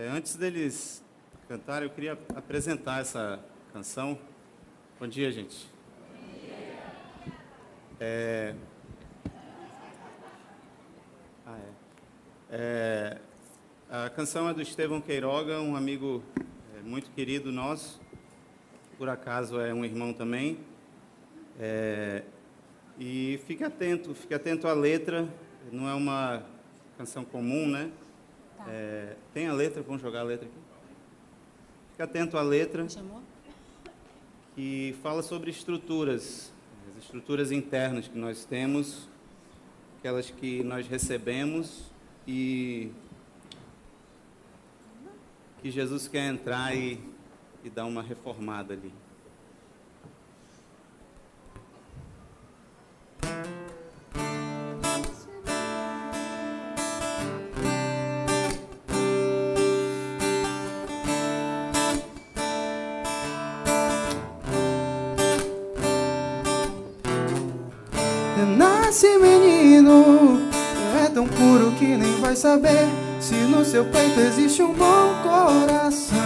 Antes deles cantarem, eu queria apresentar essa canção. Bom dia, gente. A canção é do Estevão Queiroga, um amigo muito querido nosso. Por acaso é um irmão também. E fique atento à letra. Não é uma canção comum, né? Tá. Tem a letra, vamos jogar a letra aqui. Fique atento à letra, que fala sobre estruturas, as estruturas internas que nós temos, aquelas que nós recebemos e que Jesus quer entrar e dar uma reformada ali. Nasce menino, é tão puro que nem vai saber se no seu peito existe um bom coração.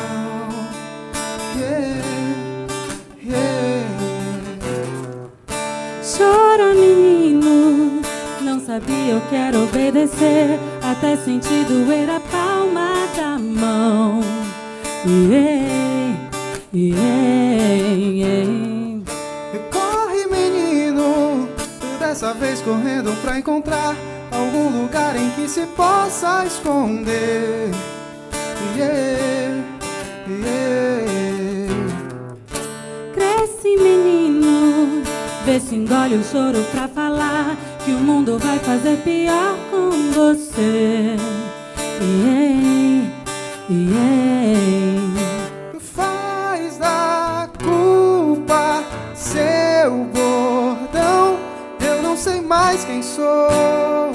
Chora, menino, não sabia, eu quero obedecer, até sentir doer a palma da mão. Corre, menino, dessa vez correndo pra encontrar algum lugar em que se possa esconder. Cresce, menino, vê se engole o choro pra falar que o mundo vai fazer pior com você. Faz da culpa seu bordão. Eu não sei mais quem sou.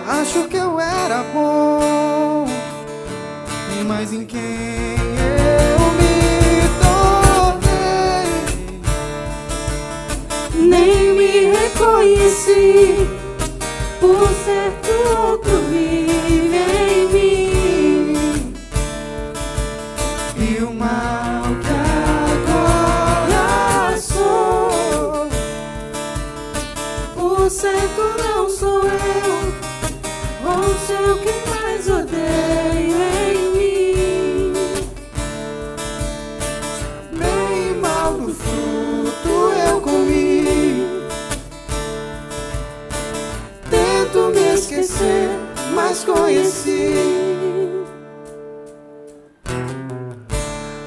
Acho que eu era bom, mas em quem eu me tornei Nem me reconheci, por certo outro vive em mim. e o mal que agora sou, Por certo não sou eu, ou sei o que mais odeio em mim. nem mal do fruto eu comi. Tento me esquecer, mas conheci.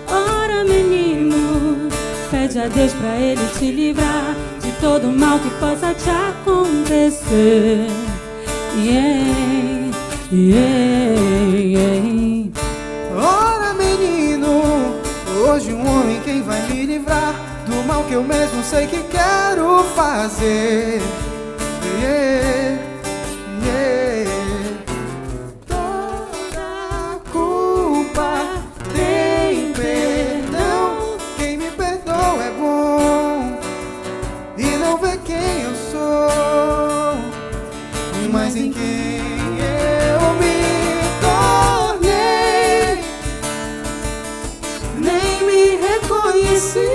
Ora, menino, pede a Deus pra Ele te livrar de todo mal que possa te acontecer. Ora, menino, hoje um homem quem vai me livrar do mal que eu mesmo sei que quero fazer. Toda culpa tem perdão. Quem me perdoa é bom e não vê quem eu sou, mas em quem eu me tornei. Nem me reconheci,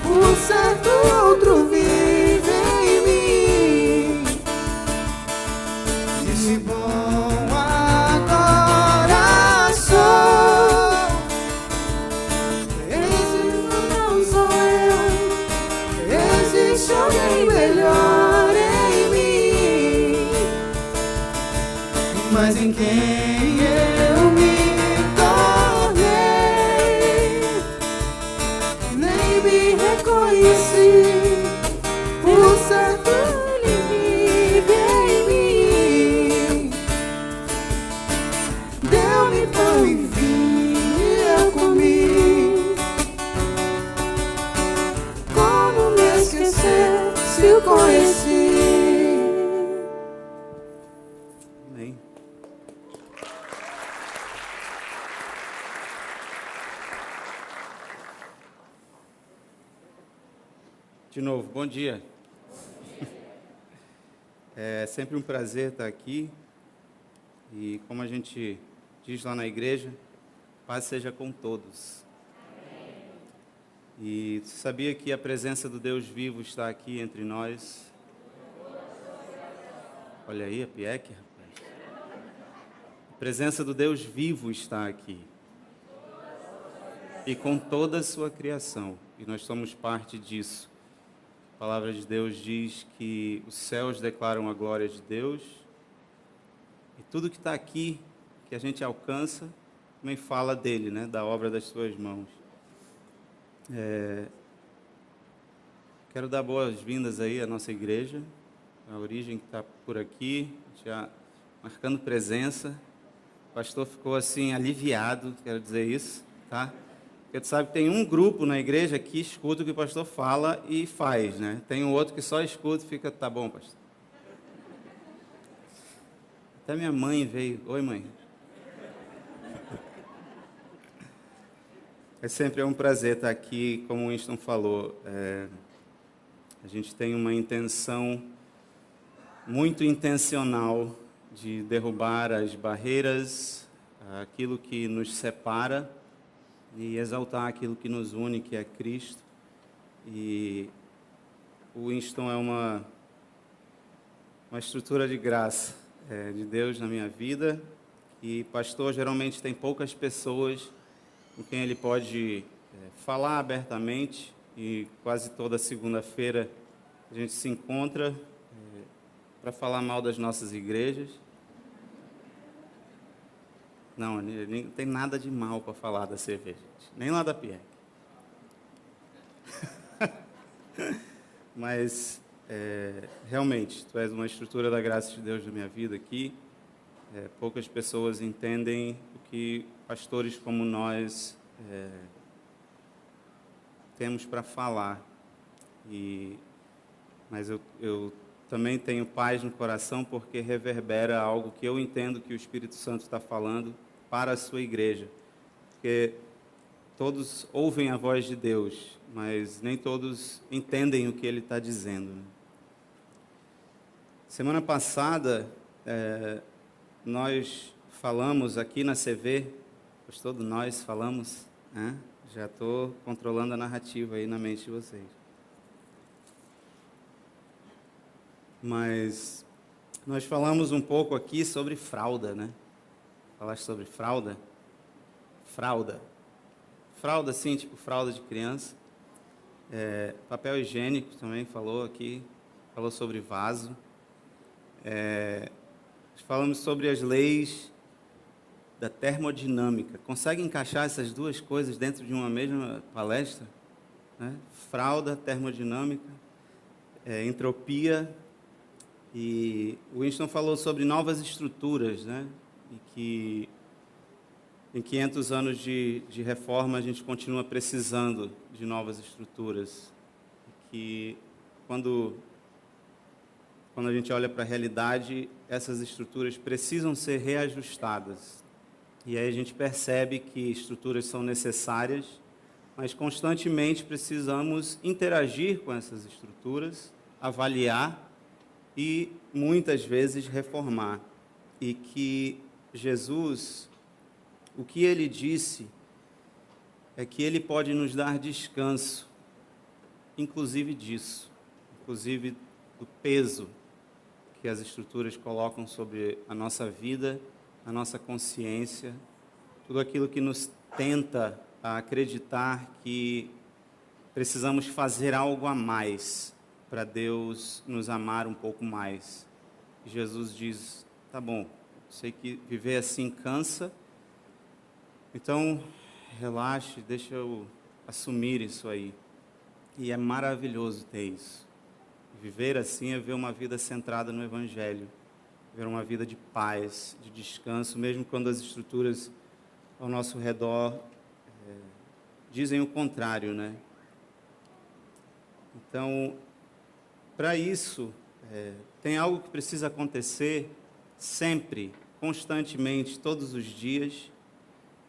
Por certo outro vive em mim. E se bom agora sou, não sou eu, existe alguém melhor em mim, mas em quem eu me tornei nem me reconheci. por certo ele vive em mim. Deu-me pão e vinho e eu comi. Como me esquecer se eu conheci? Amém. De novo, bom dia. É sempre um prazer estar aqui. E como a gente Diz lá na igreja, paz seja com todos. E você sabia que a presença do Deus vivo está aqui entre nós? Olha aí a Pieck, rapaz. A presença do Deus vivo está aqui. E com toda a sua criação. E nós somos parte disso. A palavra de Deus diz que os céus declaram a glória de Deus. E tudo que está aqui, que a gente alcança, também fala dele, né? Da obra das suas mãos. Quero dar boas-vindas aí à nossa igreja, a Origem que está por aqui, já marcando presença. O pastor ficou assim aliviado, quero dizer isso, tá? Porque tu sabe que tem um grupo na igreja que escuta o que o pastor fala e faz, né? Tem um outro que só escuta e fica, tá bom, pastor. Até minha mãe veio. Oi, mãe. É sempre um prazer estar aqui, como o Winston falou. A gente tem uma intenção muito intencional de derrubar as barreiras, aquilo que nos separa e exaltar aquilo que nos une, que é Cristo. E o Winston é uma estrutura de graça de Deus na minha vida. E pastor geralmente tem poucas pessoas com quem ele pode falar abertamente, e quase toda segunda-feira a gente se encontra para falar mal das nossas igrejas. Não, não tem nada de mal para falar da cerveja, nem lá da Pieck. Mas, realmente, tu és uma estrutura da graça de Deus na minha vida aqui. Poucas pessoas entendem o que pastores como nós temos para falar. Mas eu também tenho paz no coração porque reverbera algo que eu entendo que o Espírito Santo está falando para a sua igreja. Porque todos ouvem a voz de Deus, mas nem todos entendem o que Ele está dizendo, né? Semana passada, nós falamos aqui na CV, todos nós falamos, né? Já estou controlando a narrativa aí na mente de vocês. Mas nós falamos um pouco aqui sobre fralda, né? Falaste sobre fralda? Fralda. Fralda, sim, tipo fralda de criança. Papel higiênico também falou aqui. Falou sobre vaso. Falamos sobre as leis da termodinâmica. Consegue encaixar essas duas coisas dentro de uma mesma palestra? Né? Fralda, termodinâmica, entropia. E o Winston falou sobre novas estruturas, né? E que em 500 anos de reforma a gente continua precisando de novas estruturas. E que quando a gente olha para a realidade, essas estruturas precisam ser reajustadas. E aí a gente percebe que estruturas são necessárias, mas constantemente precisamos interagir com essas estruturas, avaliar e muitas vezes reformar. E que Jesus, o que Ele disse, é que Ele pode nos dar descanso, inclusive disso, inclusive do peso que as estruturas colocam sobre a nossa vida, a nossa consciência, tudo aquilo que nos tenta a acreditar que precisamos fazer algo a mais para Deus nos amar um pouco mais. E Jesus diz, tá bom, sei que viver assim cansa, então relaxe, deixa eu assumir isso aí. E é maravilhoso ter isso. Viver assim é ver uma vida centrada no Evangelho, ver uma vida de paz, de descanso, mesmo quando as estruturas ao nosso redor dizem o contrário, né? Então, para isso, tem algo que precisa acontecer sempre, constantemente, todos os dias,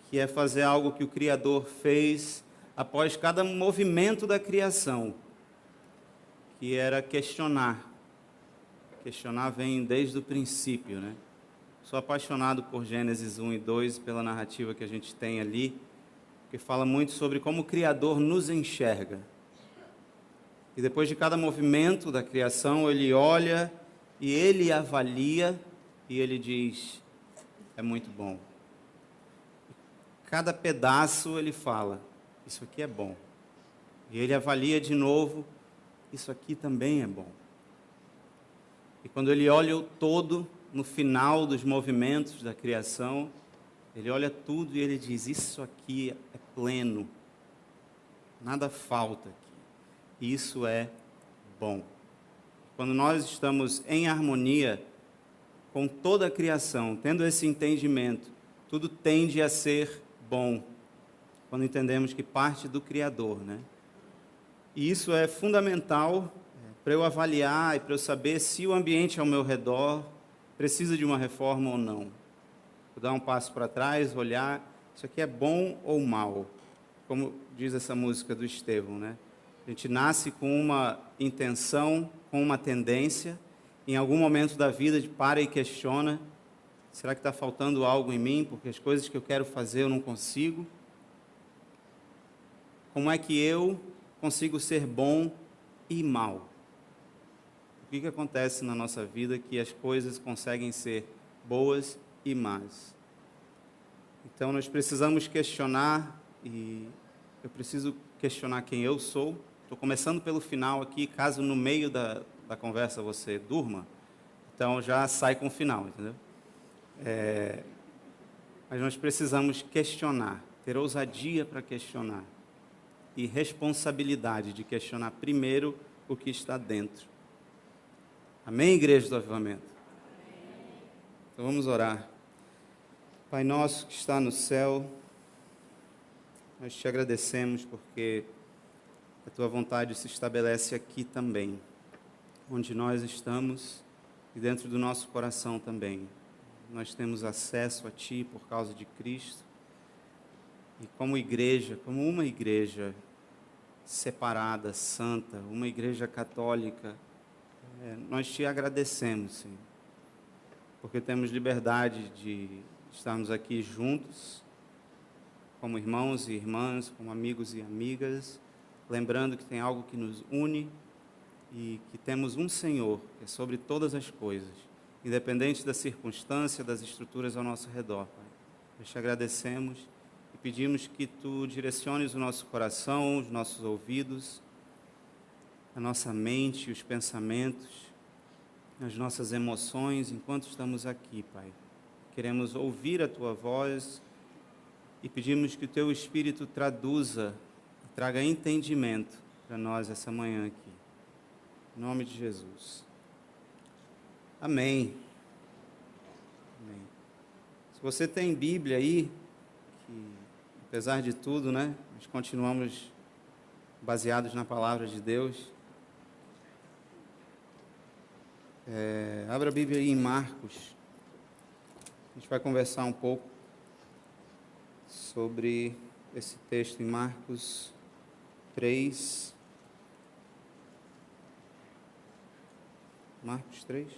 que é fazer algo que o Criador fez após cada movimento da criação, que era questionar. Questionar vem desde o princípio, né? Sou apaixonado por Gênesis 1 e 2, pela narrativa que a gente tem ali, que fala muito sobre como o Criador nos enxerga. E depois de cada movimento da criação, ele olha e ele avalia e ele diz: é muito bom. Cada pedaço ele fala: isso aqui é bom. E ele avalia de novo: isso aqui também é bom. E quando ele olha o todo, no final dos movimentos da criação, ele olha tudo e ele diz: isso aqui é pleno, nada falta aqui, isso é bom. Quando nós estamos em harmonia com toda a criação, tendo esse entendimento, tudo tende a ser bom, quando entendemos que parte do Criador, né? E isso é fundamental para eu avaliar e para eu saber se o ambiente ao meu redor precisa de uma reforma ou não. Vou dar um passo para trás, olhar, isso aqui é bom ou mal? Como diz essa música do Estevão, né? A gente nasce com uma intenção, com uma tendência, em algum momento da vida para e questiona: será que está faltando algo em mim? Porque as coisas que eu quero fazer eu não consigo. Como é que eu consigo ser bom e mal? O que acontece na nossa vida que as coisas conseguem ser boas e más? Então nós precisamos questionar, e eu preciso questionar quem eu sou. Estou começando pelo final aqui, caso no meio da conversa você durma, então já sai com o final, entendeu? Mas nós precisamos questionar, ter ousadia para questionar e responsabilidade de questionar primeiro o que está dentro. Amém, Igreja do Avivamento? Então vamos orar. Pai nosso que está no céu, nós te agradecemos porque a tua vontade se estabelece aqui também, onde nós estamos e dentro do nosso coração também. Nós temos acesso a ti por causa de Cristo. E como igreja, como uma igreja separada, santa, uma igreja católica, nós te agradecemos, Senhor, porque temos liberdade de estarmos aqui juntos, como irmãos e irmãs, como amigos e amigas, lembrando que tem algo que nos une e que temos um Senhor que é sobre todas as coisas, independente da circunstância, das estruturas ao nosso redor, Pai. Nós te agradecemos e pedimos que tu direciones o nosso coração, os nossos ouvidos, a nossa mente, os pensamentos, as nossas emoções, enquanto estamos aqui, Pai. Queremos ouvir a tua voz e pedimos que o teu Espírito traduza, traga entendimento para nós essa manhã aqui. Em nome de Jesus. Amém. Amém. Se você tem Bíblia aí, que apesar de tudo, né, nós continuamos baseados na palavra de Deus. Abra a Bíblia aí em Marcos. A gente vai conversar um pouco sobre esse texto em Marcos 3. Marcos 3.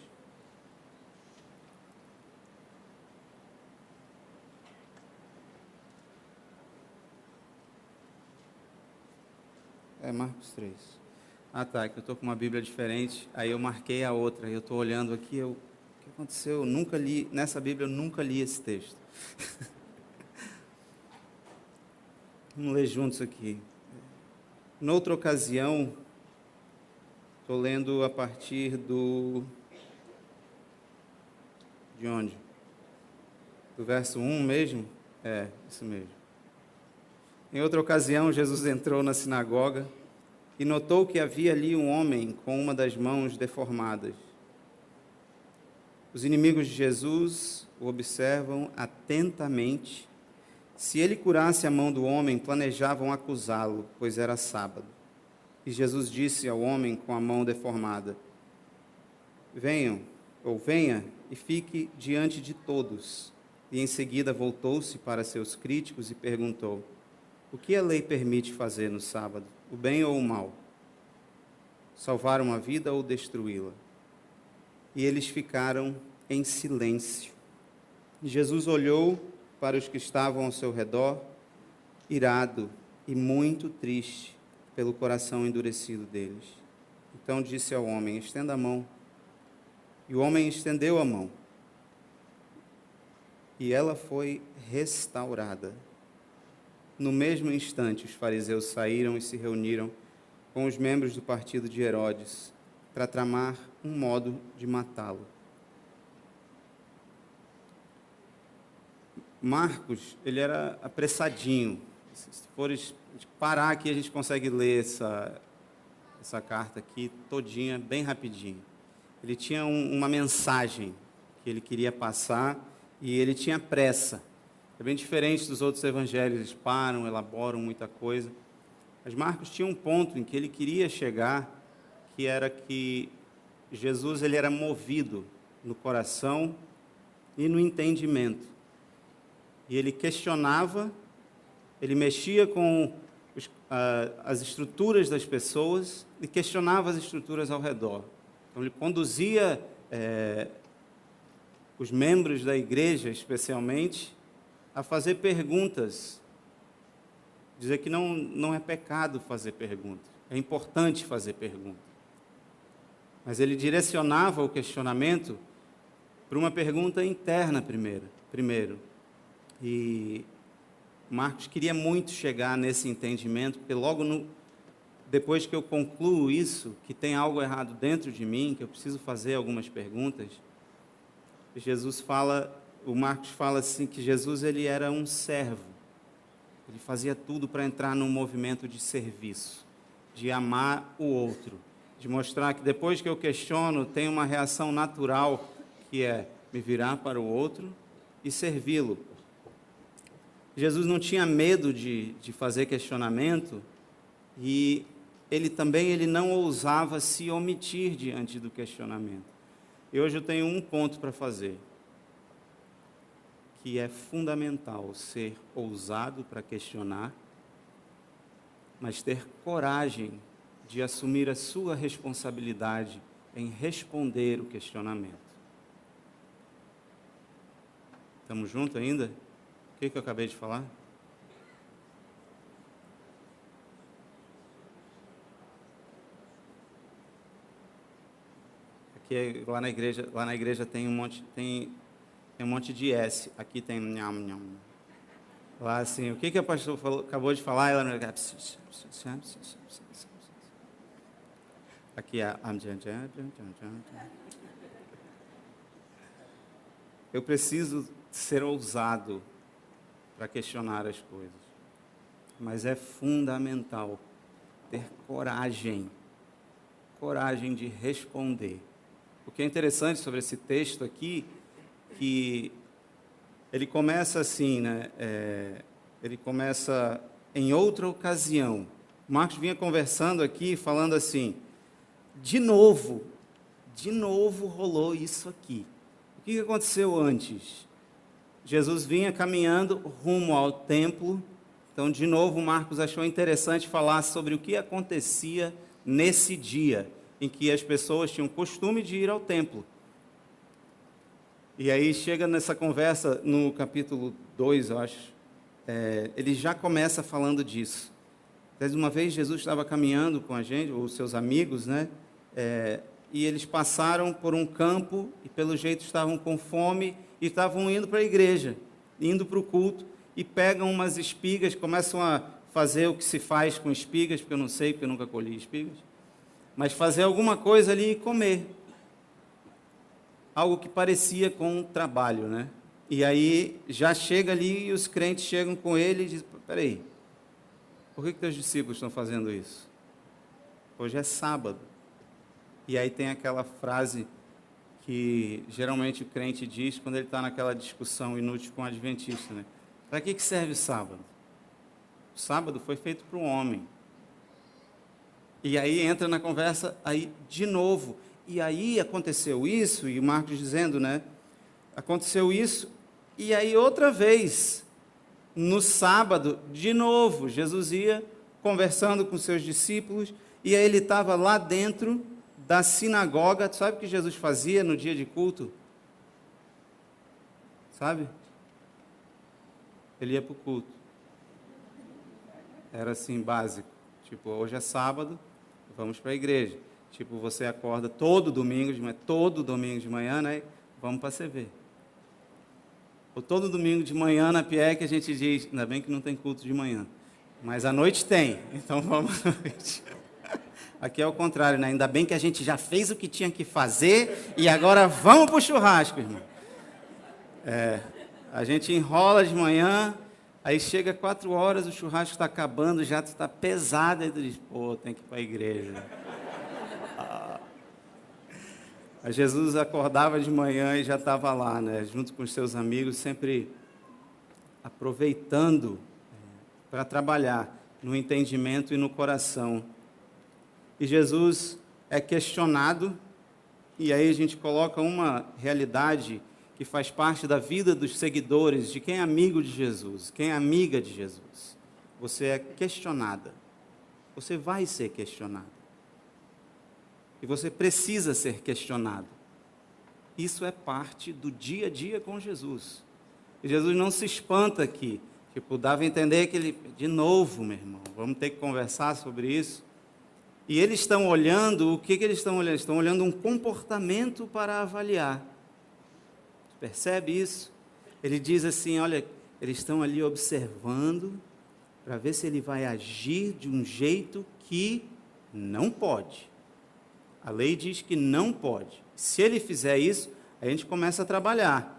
Marcos 3. Ah, tá, que eu estou com uma Bíblia diferente, aí eu marquei a outra, aí eu estou olhando aqui, o que aconteceu? Eu nunca li, nessa Bíblia eu nunca li esse texto. Vamos ler juntos aqui. Noutra ocasião, estou lendo a partir do... De onde? Do verso 1 mesmo? Isso mesmo. Em outra ocasião, Jesus entrou na sinagoga e notou que havia ali um homem com uma das mãos deformadas. Os inimigos de Jesus o observam atentamente. Se ele curasse a mão do homem, planejavam acusá-lo, pois era sábado. E Jesus disse ao homem com a mão deformada: venha e fique diante de todos. E em seguida voltou-se para seus críticos e perguntou: o que a lei permite fazer no sábado, o bem ou o mal? Salvar uma vida ou destruí-la? E eles ficaram em silêncio. Jesus olhou para os que estavam ao seu redor, irado e muito triste pelo coração endurecido deles. Então disse ao homem: estenda a mão. E o homem estendeu a mão. E ela foi restaurada. No mesmo instante, os fariseus saíram e se reuniram com os membros do partido de Herodes para tramar um modo de matá-lo. Marcos, ele era apressadinho. Se fores parar aqui, a gente consegue ler essa carta aqui todinha, bem rapidinho. Ele tinha uma mensagem que ele queria passar e ele tinha pressa. É bem diferente dos outros evangelhos, eles param, elaboram muita coisa. Mas Marcos tinha um ponto em que ele queria chegar, que era que Jesus ele era movido no coração e no entendimento. E ele questionava, ele mexia com as estruturas das pessoas e questionava as estruturas ao redor. Então, ele conduzia os membros da igreja, especialmente, a fazer perguntas. Dizer que não é pecado fazer perguntas, é importante fazer perguntas. Mas ele direcionava o questionamento para uma pergunta interna primeiro. E Marcos queria muito chegar nesse entendimento, porque logo depois que eu concluo isso, que tem algo errado dentro de mim, que eu preciso fazer algumas perguntas, o Marcos fala assim, que Jesus ele era um servo. Ele fazia tudo para entrar num movimento de serviço, de amar o outro, de mostrar que depois que eu questiono, tem uma reação natural, que é me virar para o outro e servi-lo. Jesus não tinha medo de fazer questionamento e ele não ousava se omitir diante do questionamento. E hoje eu tenho um ponto para fazer, que é fundamental ser ousado para questionar, mas ter coragem de assumir a sua responsabilidade em responder o questionamento. Estamos juntos ainda? O que eu acabei de falar? Aqui, lá na igreja tem um monte de S. Aqui tem nham, nham. Lá assim, o que a pastora acabou de falar? Ela aqui é eu preciso ser ousado para questionar as coisas, mas é fundamental ter coragem de responder. O que é interessante sobre esse texto aqui, que ele começa assim, né? Ele começa em outra ocasião. Marcos vinha conversando aqui, falando assim, de novo rolou isso aqui. O que aconteceu antes? Jesus vinha caminhando rumo ao templo. Então, de novo, Marcos achou interessante falar sobre o que acontecia nesse dia, em que as pessoas tinham o costume de ir ao templo. E aí chega nessa conversa, no capítulo 2, eu acho, ele já começa falando disso. Desde uma vez, Jesus estava caminhando com a gente, os seus amigos, né? E eles passaram por um campo, e pelo jeito estavam com fome, e estavam indo para a igreja, indo para o culto, e pegam umas espigas, começam a fazer o que se faz com espigas, porque eu não sei, porque eu nunca colhi espigas, mas fazer alguma coisa ali e comer. Algo que parecia com um trabalho, né? E aí já chega ali e os crentes chegam com ele e dizem, peraí, por que teus discípulos estão fazendo isso? Hoje é sábado. E aí tem aquela frase que geralmente o crente diz quando ele está naquela discussão inútil com o adventista, né? Para que serve o sábado? O sábado foi feito para o homem. E aí entra na conversa, aí de novo, e aí aconteceu isso, e o Marcos dizendo, né? Aconteceu isso, e aí outra vez, no sábado, de novo, Jesus ia conversando com seus discípulos, e aí ele estava lá dentro da sinagoga. Sabe o que Jesus fazia no dia de culto? sabe? Ele ia para o culto. Era assim, básico. Tipo, hoje é sábado, vamos para a igreja. Tipo, você acorda todo domingo de manhã, né? Vamos para a CV. Ou todo domingo de manhã na PIEC a gente diz, ainda bem que não tem culto de manhã, mas à noite tem, então vamos à noite. Aqui é o contrário, né? Ainda bem que a gente já fez o que tinha que fazer e agora vamos para o churrasco, irmão. A gente enrola de manhã, aí chega 4 horas, o churrasco está acabando, o jato está pesado, aí tu diz, pô, tem que ir para a igreja. Mas Jesus acordava de manhã e já estava lá, né? Junto com os seus amigos, sempre aproveitando para trabalhar no entendimento e no coração. E Jesus é questionado, e aí a gente coloca uma realidade que faz parte da vida dos seguidores, de quem é amigo de Jesus, quem é amiga de Jesus. Você é questionada. Você vai ser questionado. E você precisa ser questionado. Isso é parte do dia a dia com Jesus. E Jesus não se espanta aqui. Tipo, dava a entender que ele, de novo, meu irmão, vamos ter que conversar sobre isso. E eles estão olhando, o que eles estão olhando? Estão olhando um comportamento para avaliar. Percebe isso? Ele diz assim, olha, eles estão ali observando para ver se ele vai agir de um jeito que não pode. A lei diz que não pode. Se ele fizer isso, a gente começa a trabalhar.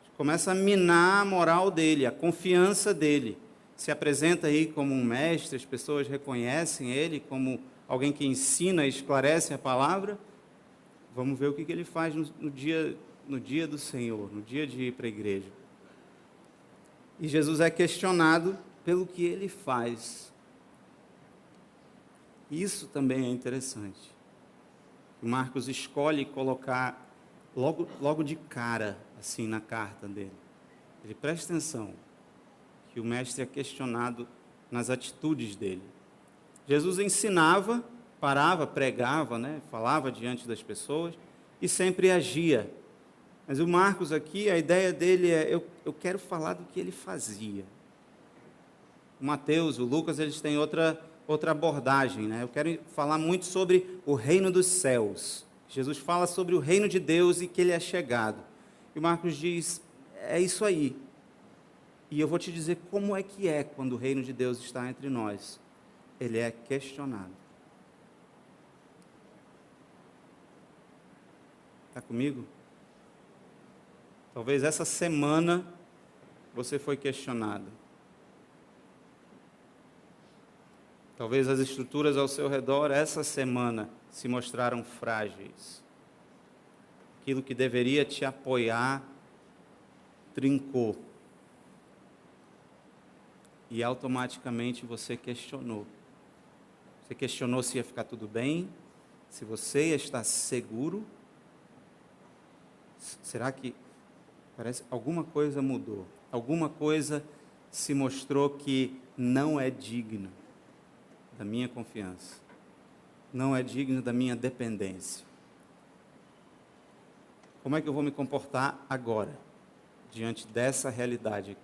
A gente começa a minar a moral dele, a confiança dele. Se apresenta aí como um mestre, as pessoas reconhecem ele como alguém que ensina e esclarece a palavra. Vamos ver o que ele faz no dia do Senhor, no dia de ir para a igreja. E Jesus é questionado pelo que ele faz. Isso também é interessante. O Marcos escolhe colocar logo de cara, assim, na carta dele. Ele presta atenção que o mestre é questionado nas atitudes dele. Jesus ensinava, parava, pregava, né? Falava diante das pessoas e sempre agia. Mas o Marcos aqui, a ideia dele é, eu quero falar do que ele fazia. O Mateus, o Lucas, eles têm outra abordagem, né? Eu quero falar muito sobre o reino dos céus. Jesus fala sobre o reino de Deus e que ele é chegado. E o Marcos diz, é isso aí. E eu vou te dizer como é que é quando o reino de Deus está entre nós. Ele é questionado. Está comigo? Talvez essa semana você foi questionado. Talvez as estruturas ao seu redor, essa semana, se mostraram frágeis. Aquilo que deveria te apoiar, trincou. E automaticamente você questionou. Você questionou se ia ficar tudo bem, se você ia estar seguro. Será que parece alguma coisa mudou? Alguma coisa se mostrou que não é digna da minha confiança, não é digno da minha dependência. Como é que eu vou me comportar agora, diante dessa realidade aqui?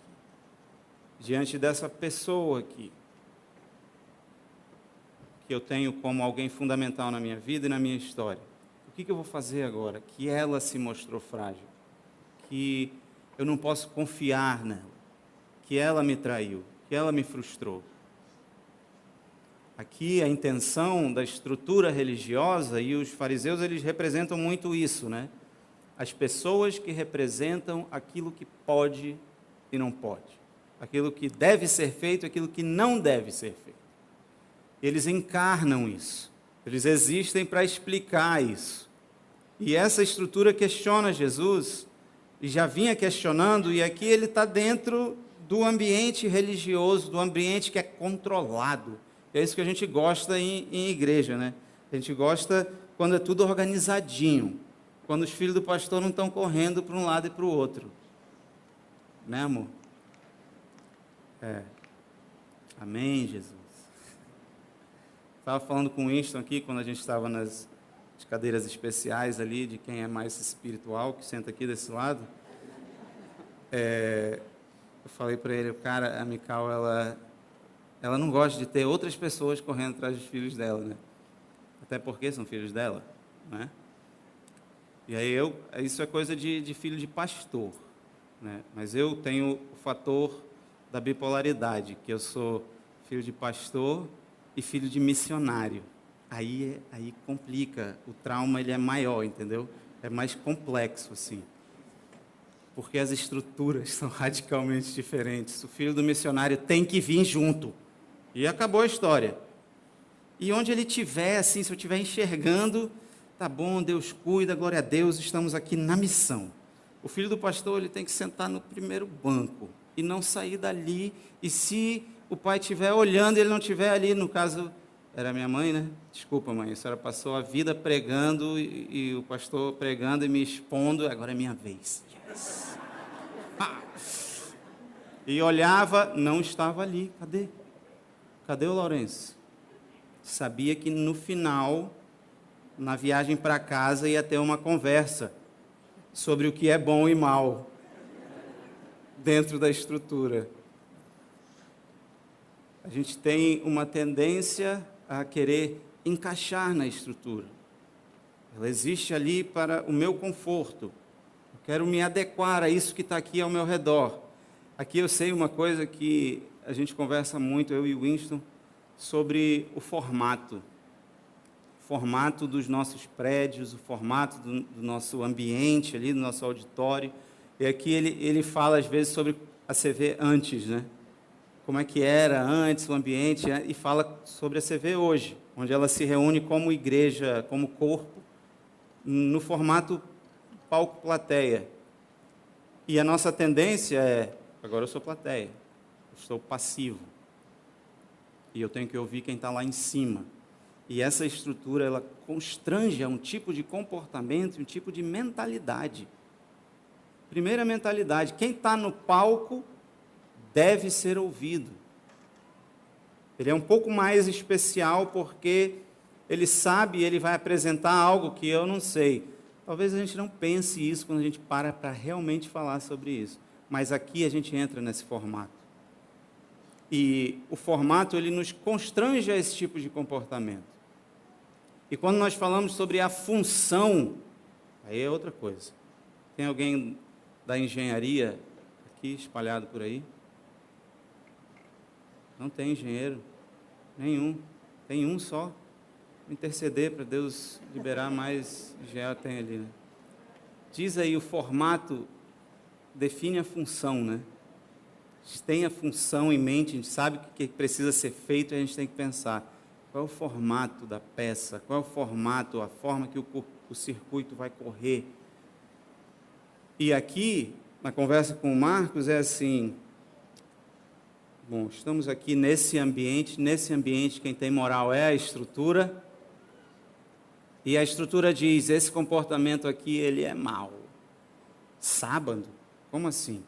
Diante dessa pessoa aqui, que eu tenho como alguém fundamental na minha vida e na minha história. O que eu vou fazer agora? Que ela se mostrou frágil, que eu não posso confiar nela, que ela me traiu, que ela me frustrou. Aqui a intenção da estrutura religiosa, e os fariseus eles representam muito isso, né? As pessoas que representam aquilo que pode e não pode. Aquilo que deve ser feito e aquilo que não deve ser feito. Eles encarnam isso. Eles existem para explicar isso. E essa estrutura questiona Jesus, e já vinha questionando, e aqui ele está dentro do ambiente religioso, do ambiente que é controlado. É isso que a gente gosta em igreja, né? A gente gosta quando é tudo organizadinho, quando os filhos do pastor não estão correndo para um lado e para o outro. Né, amor? Amém, Jesus. Estava falando com o Winston aqui, quando a gente estava nas cadeiras especiais ali, de quem é mais espiritual, que senta aqui desse lado. eu falei para ele, cara, a Mical, ela não gosta de ter outras pessoas correndo atrás dos filhos dela, né? Até porque são filhos dela, né? E aí isso é coisa de filho de pastor, né? Mas eu tenho o fator da bipolaridade, que eu sou filho de pastor e filho de missionário. Aí complica, o trauma ele é maior, entendeu? É mais complexo, assim. Porque as estruturas são radicalmente diferentes. O filho do missionário tem que vir junto. E acabou a história. E onde ele estiver, assim, se eu estiver enxergando, tá bom, Deus cuida, glória a Deus, estamos aqui na missão. O filho do pastor, ele tem que sentar no primeiro banco e não sair dali. E se o pai estiver olhando e ele não estiver ali, no caso, era minha mãe, né? Desculpa, mãe, a senhora passou a vida pregando e o pastor pregando e me expondo, agora é minha vez. Yes. E olhava, não estava ali. Cadê o Lourenço? Sabia que no final, na viagem para casa, ia ter uma conversa sobre o que é bom e mal dentro da estrutura. A gente tem uma tendência a querer encaixar na estrutura. Ela existe ali para o meu conforto. Eu quero me adequar a isso que está aqui ao meu redor. Aqui eu sei uma coisa que a gente conversa muito, eu e o Winston, sobre o formato. O formato dos nossos prédios, o formato do nosso ambiente ali, do nosso auditório. E aqui ele fala, às vezes, sobre a CV antes, né? Como é que era antes o ambiente, e fala sobre a CV hoje, onde ela se reúne como igreja, como corpo, no formato palco-plateia. E a nossa tendência é, agora eu sou plateia, eu estou passivo, e eu tenho que ouvir quem está lá em cima. E essa estrutura, ela constrange a um tipo de comportamento, um tipo de mentalidade. Primeira mentalidade, quem está no palco deve ser ouvido. Ele é um pouco mais especial porque ele sabe, ele vai apresentar algo que eu não sei. Talvez a gente não pense isso quando a gente para realmente falar sobre isso. Mas aqui a gente entra nesse formato. E o formato, ele nos constrange a esse tipo de comportamento. E quando nós falamos sobre a função, aí é outra coisa. Tem alguém da engenharia aqui espalhado por aí? Não tem engenheiro nenhum, tem um só. Vou interceder para Deus liberar mais engenheiro, tem ali, né? Diz aí, o formato define a função, né? A gente tem a função em mente, a gente sabe o que precisa ser feito, e a gente tem que pensar, qual é o formato da peça, qual é o formato, a forma que o circuito vai correr. E aqui, na conversa com o Marcos, é assim, bom, estamos aqui nesse ambiente quem tem moral é a estrutura, e a estrutura diz, esse comportamento aqui, ele é mau. Sábado? Como assim?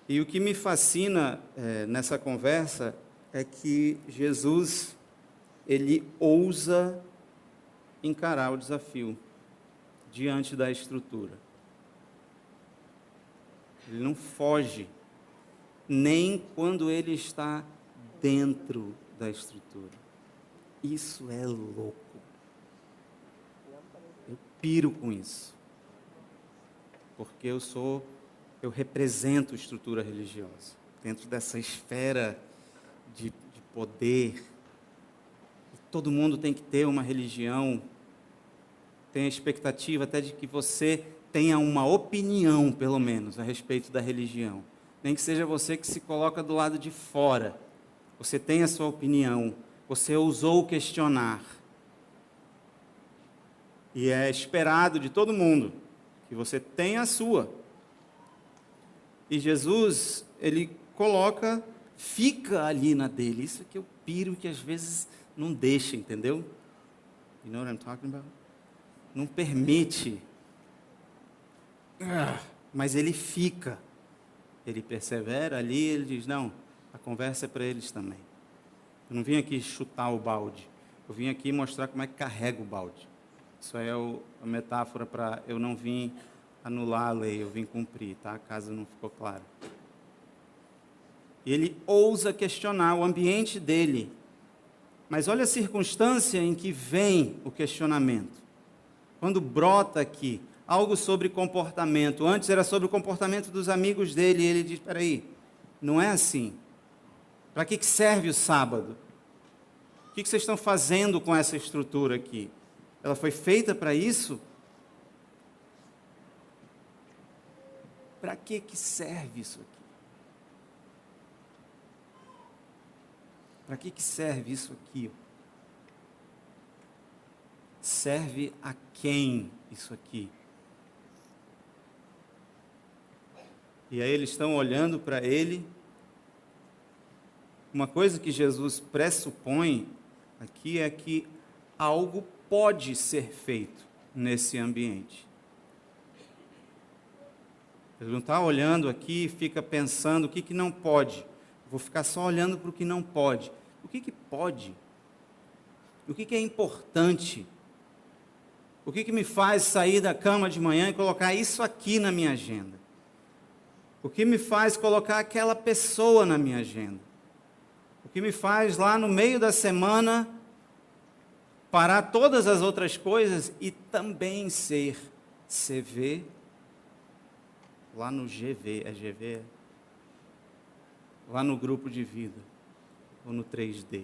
E o que me fascina nessa conversa é que Jesus, ele ousa encarar o desafio diante da estrutura. Ele não foge, nem quando ele está dentro da estrutura. Isso é louco. Eu piro com isso. Porque eu represento estrutura religiosa. Dentro dessa esfera de poder. Todo mundo tem que ter uma religião. Tem a expectativa até de que você tenha uma opinião, pelo menos, a respeito da religião. Nem que seja você que se coloca do lado de fora. Você tem a sua opinião. Você ousou questionar. E é esperado de todo mundo que você tenha a sua. E Jesus, ele fica ali na dele. Isso que eu piro que às vezes não deixa, entendeu? You know what I'm talking about? Não permite. Mas ele fica. Ele persevera ali, ele diz, não, a conversa é para eles também. Eu não vim aqui chutar o balde. Eu vim aqui mostrar como é que carrega o balde. Isso é a metáfora para eu não vim anular a lei, eu vim cumprir, tá? Caso não ficou claro. E ele ousa questionar o ambiente dele. Mas olha a circunstância em que vem o questionamento. Quando brota aqui algo sobre comportamento. Antes era sobre o comportamento dos amigos dele. E ele diz, espera aí, não é assim. Para que serve o sábado? O que vocês estão fazendo com essa estrutura aqui? Ela foi feita para isso? Para que serve isso aqui? Para que serve isso aqui? Serve a quem isso aqui? E aí eles estão olhando para ele. Uma coisa que Jesus pressupõe aqui é que algo pode ser feito nesse ambiente. Ele não está olhando aqui e fica pensando o que não pode. Vou ficar só olhando para o que não pode. O que pode? O que é importante? O que me faz sair da cama de manhã e colocar isso aqui na minha agenda? O que me faz colocar aquela pessoa na minha agenda? O que me faz lá no meio da semana parar todas as outras coisas e também ser CV, lá no GV, é GV? Lá no grupo de vida, ou no 3D.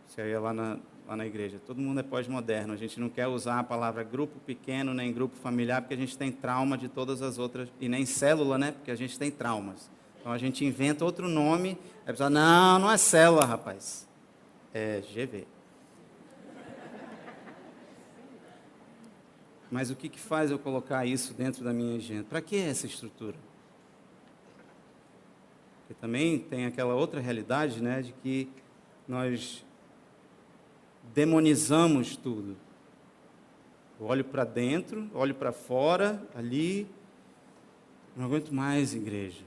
Isso aí é lá na igreja. Todo mundo é pós-moderno, a gente não quer usar a palavra grupo pequeno, nem grupo familiar, porque a gente tem trauma de todas as outras, e nem célula, né? Porque a gente tem traumas. Então a gente inventa outro nome, a pessoa, não é célula, rapaz. É GV. Mas o que faz eu colocar isso dentro da minha agenda? Para que essa estrutura? Porque também tem aquela outra realidade, né, de que nós demonizamos tudo. Eu olho para dentro, olho para fora, ali, não aguento mais igreja.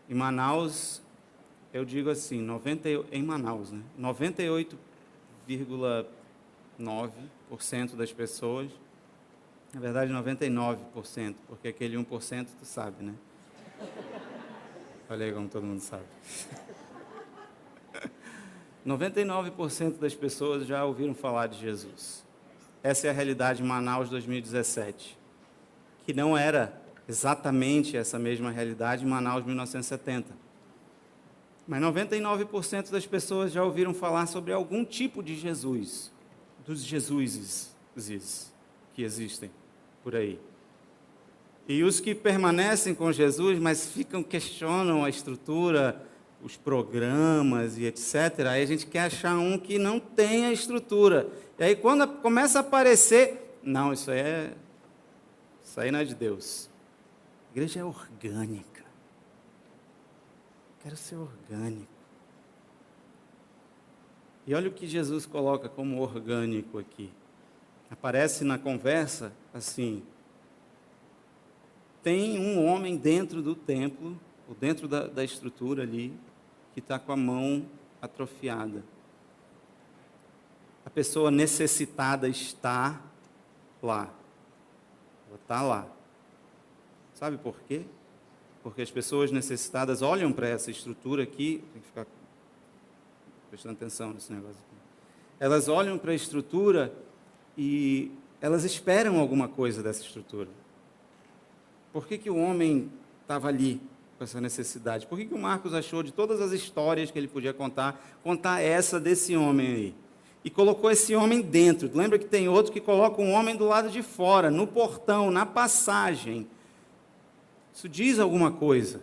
Em Manaus, eu digo assim, em Manaus, né, 98,9% das pessoas, na verdade 99%, porque aquele 1% tu sabe, né? Olha aí como todo mundo sabe. 99% das pessoas já ouviram falar de Jesus. Essa é a realidade em Manaus 2017. Que não era exatamente essa mesma realidade em Manaus 1970. Mas 99% das pessoas já ouviram falar sobre algum tipo de Jesus. Dos Jesuses que existem por aí. E os que permanecem com Jesus, mas questionam a estrutura, os programas e etc., aí a gente quer achar um que não tem a estrutura. E aí quando começa a aparecer, não, isso aí não é de Deus. A igreja é orgânica. Quero ser orgânico. E olha o que Jesus coloca como orgânico aqui. Aparece na conversa assim, tem um homem dentro do templo, ou dentro da estrutura ali, que está com a mão atrofiada. A pessoa necessitada está lá. Ela está lá. Sabe por quê? Porque as pessoas necessitadas olham para essa estrutura aqui, tem que ficar prestando atenção nesse negócio aqui. Elas olham para a estrutura e elas esperam alguma coisa dessa estrutura. Por que o homem estava ali com essa necessidade? Por que o Marcos achou, de todas as histórias que ele podia contar essa desse homem aí? E colocou esse homem dentro. Lembra que tem outro que coloca um homem do lado de fora, no portão, na passagem. Isso diz alguma coisa.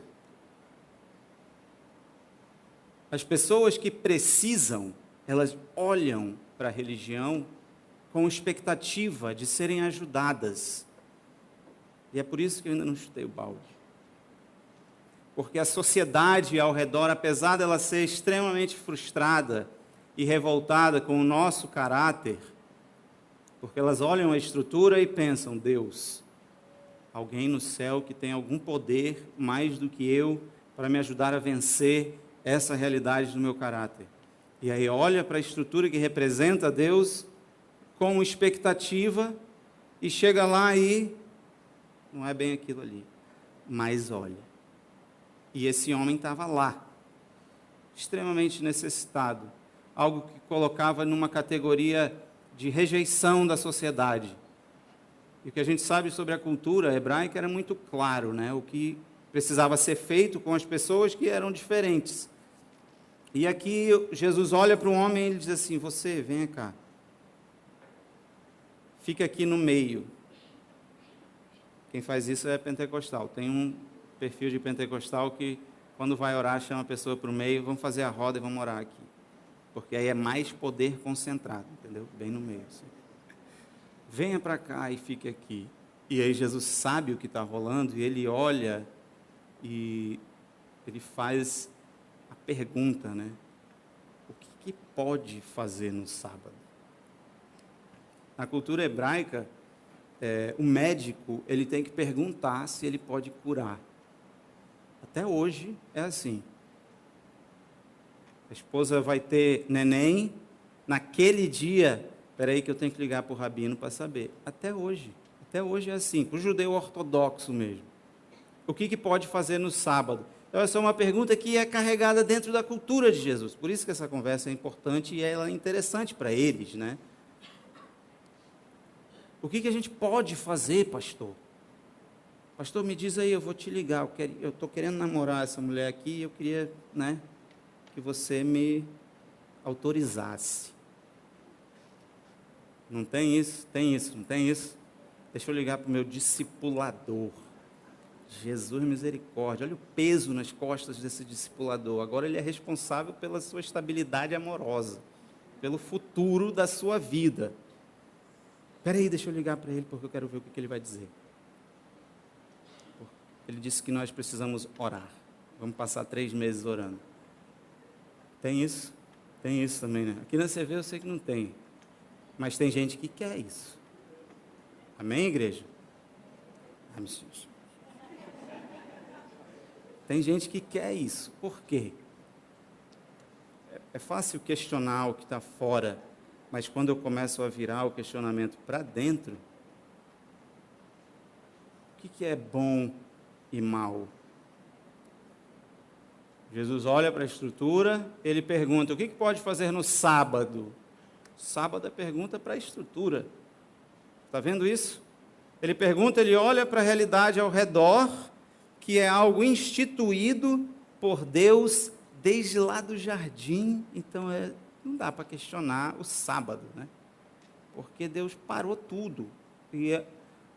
As pessoas que precisam, elas olham para a religião com expectativa de serem ajudadas. E é por isso que eu ainda não chutei o balde. Porque a sociedade ao redor, apesar dela ser extremamente frustrada e revoltada com o nosso caráter, porque elas olham a estrutura e pensam, Deus, alguém no céu que tem algum poder mais do que eu para me ajudar a vencer essa realidade do meu caráter. E aí olha para a estrutura que representa Deus com expectativa e chega lá e não é bem aquilo ali. Mas olha, e esse homem estava lá, extremamente necessitado, algo que colocava numa categoria de rejeição da sociedade. E o que a gente sabe sobre a cultura hebraica era muito claro, né? O que precisava ser feito com as pessoas que eram diferentes. E aqui Jesus olha para um homem e ele diz assim: você, venha cá, fica aqui no meio. Quem faz isso é pentecostal. Tem um perfil de pentecostal que, quando vai orar, chama a pessoa para o meio, vamos fazer a roda e vamos orar aqui. Porque aí é mais poder concentrado, entendeu? Bem no meio. Assim. Venha para cá e fique aqui. E aí Jesus sabe o que está rolando e ele olha e ele faz a pergunta, né? O que pode fazer no sábado? Na cultura hebraica, o médico ele tem que perguntar se ele pode curar. Até hoje é assim. A esposa vai ter neném, naquele dia, espera aí que eu tenho que ligar para o rabino para saber. Até hoje é assim, para o judeu ortodoxo mesmo. O que pode fazer no sábado? Então, essa é uma pergunta que é carregada dentro da cultura de Jesus. Por isso que essa conversa é importante e ela é interessante para eles, né? O que a gente pode fazer, pastor? Pastor, me diz aí, eu vou te ligar. Eu estou querendo namorar essa mulher aqui e eu queria, né, que você me autorizasse. Não tem isso? Tem isso, não tem isso? Deixa eu ligar para o meu discipulador. Jesus misericórdia, olha o peso nas costas desse discipulador. Agora ele é responsável pela sua estabilidade amorosa, pelo futuro da sua vida. Espera aí, deixa eu ligar para ele, porque eu quero ver o que ele vai dizer. Ele disse que nós precisamos orar. Vamos passar 3 meses orando. Tem isso? Tem isso também, né? Aqui na CV eu sei que não tem. Mas tem gente que quer isso. Amém, igreja? Amém, senhor. Tem gente que quer isso. Por quê? É fácil questionar o que está fora, mas quando eu começo a virar o questionamento para dentro, o que é bom e mal? Jesus olha para a estrutura, ele pergunta: o que pode fazer no sábado? Sábado é pergunta para a estrutura. Está vendo isso? Ele pergunta, ele olha para a realidade ao redor, que é algo instituído por Deus desde lá do jardim. Então, não dá para questionar o sábado, né? Porque Deus parou tudo. E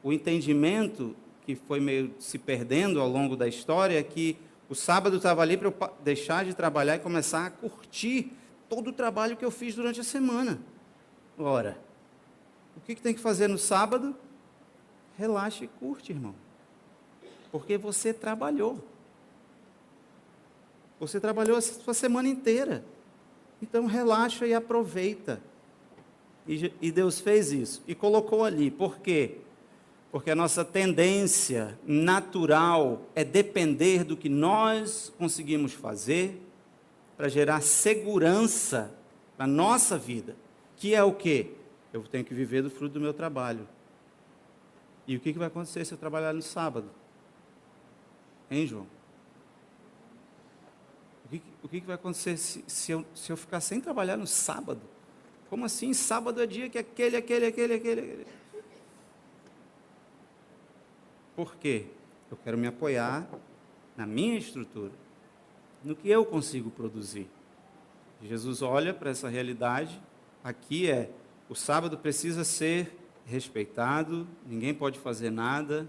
o entendimento que foi meio se perdendo ao longo da história é que o sábado estava ali para eu deixar de trabalhar e começar a curtir todo o trabalho que eu fiz durante a semana. Ora, o que tem que fazer no sábado? Relaxa e curte, irmão. Porque você trabalhou. Você trabalhou a sua semana inteira. Então, relaxa e aproveita. E Deus fez isso. E colocou ali. Por quê? Porque a nossa tendência natural é depender do que nós conseguimos fazer para gerar segurança para a nossa vida. Que é o quê? Eu tenho que viver do fruto do meu trabalho. E o que vai acontecer se eu trabalhar no sábado? Hein, João? O que vai acontecer se eu ficar sem trabalhar no sábado? Como assim? Sábado é dia que aquele. Por quê? Eu quero me apoiar na minha estrutura, no que eu consigo produzir. Jesus olha para essa realidade. Aqui o sábado precisa ser respeitado, ninguém pode fazer nada,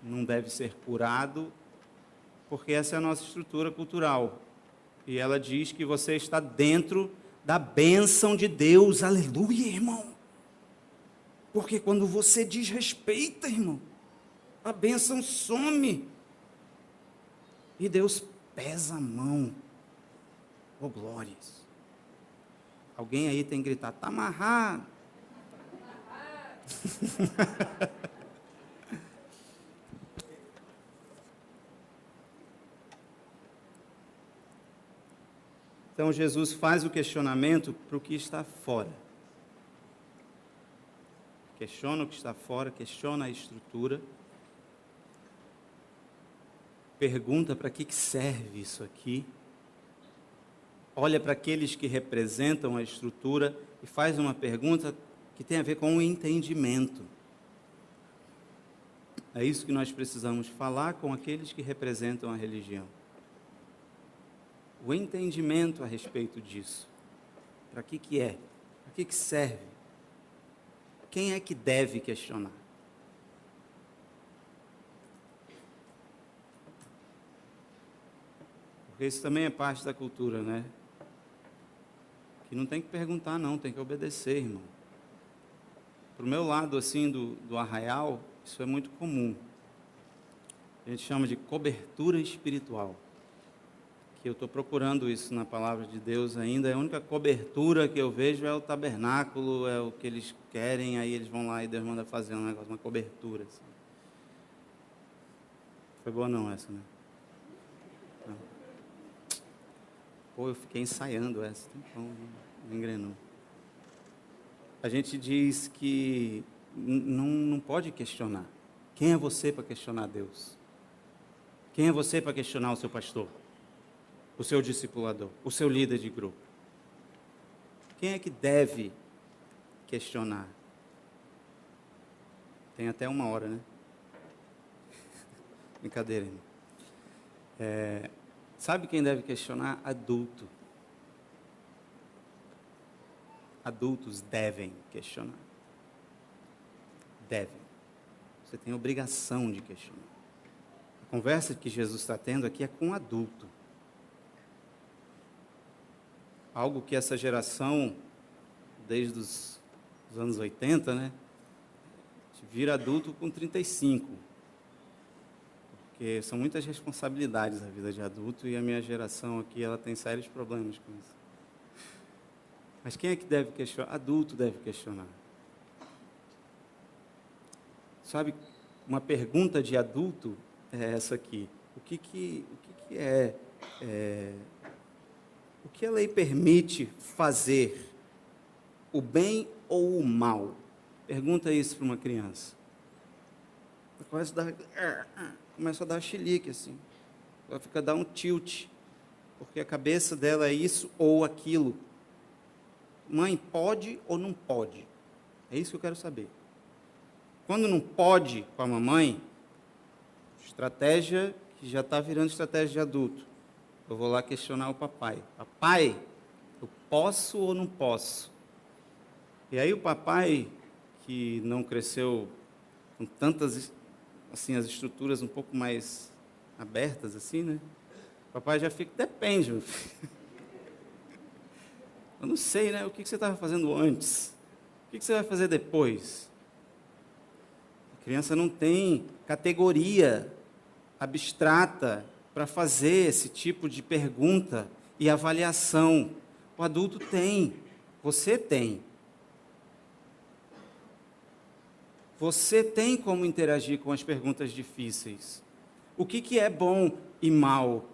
não deve ser curado, porque essa é a nossa estrutura cultural. E ela diz que você está dentro da bênção de Deus. Aleluia, irmão. Porque quando você desrespeita, irmão, a bênção some. E Deus pesa a mão. Oh, glórias. Alguém aí tem que gritar: está amarrado. Então Jesus faz o questionamento para o que está fora. Questiona o que está fora, questiona a estrutura pergunta para que serve isso aqui, olha para aqueles que representam a estrutura e faz uma pergunta que tem a ver com o entendimento. É isso que nós precisamos falar com aqueles que representam a religião. O entendimento a respeito disso. Para que é? Para que serve? Quem é que deve questionar? Porque isso também é parte da cultura, né? Que não tem que perguntar, não, tem que obedecer, irmão. Para o meu lado, assim, do arraial, isso é muito comum. A gente chama de cobertura espiritual. Que eu estou procurando isso na palavra de Deus ainda. A única cobertura que eu vejo é o tabernáculo, é o que eles querem, aí eles vão lá e Deus manda fazer um negócio, uma cobertura. Assim. Foi boa não essa, né? Não. Pô, eu fiquei ensaiando essa, então não engrenou. A gente diz que não pode questionar. Quem é você para questionar Deus? Quem é você para questionar o seu pastor? O seu discipulador? O seu líder de grupo? Quem é que deve questionar? Tem até 1 hora, né? Brincadeira, irmão. Sabe quem deve questionar? Adulto. Adultos devem questionar. Devem. Você tem obrigação de questionar. A conversa que Jesus está tendo aqui é com um adulto. Algo que essa geração, desde os anos 80, né, vira adulto com 35. Porque são muitas responsabilidades a vida de adulto e a minha geração aqui, ela tem sérios problemas com isso. Mas quem é que deve questionar? Adulto deve questionar. Sabe, uma pergunta de adulto é essa aqui. O que a lei permite fazer? O bem ou o mal? Pergunta isso para uma criança. Começa a dar chilique, assim. Ela fica a dar um tilt. Porque a cabeça dela é isso ou aquilo. Mãe, pode ou não pode? É isso que eu quero saber. Quando não pode com a mamãe, estratégia que já está virando estratégia de adulto. Eu vou lá questionar o papai. Papai, eu posso ou não posso? E aí o papai, que não cresceu com tantas, assim, as estruturas um pouco mais abertas, assim, né? O papai já fica, depende, meu filho. Eu não sei, né? O que você estava fazendo antes? O que você vai fazer depois? A criança não tem categoria abstrata para fazer esse tipo de pergunta e avaliação. O adulto tem, você tem. Você tem como interagir com as perguntas difíceis. O que é bom e mal?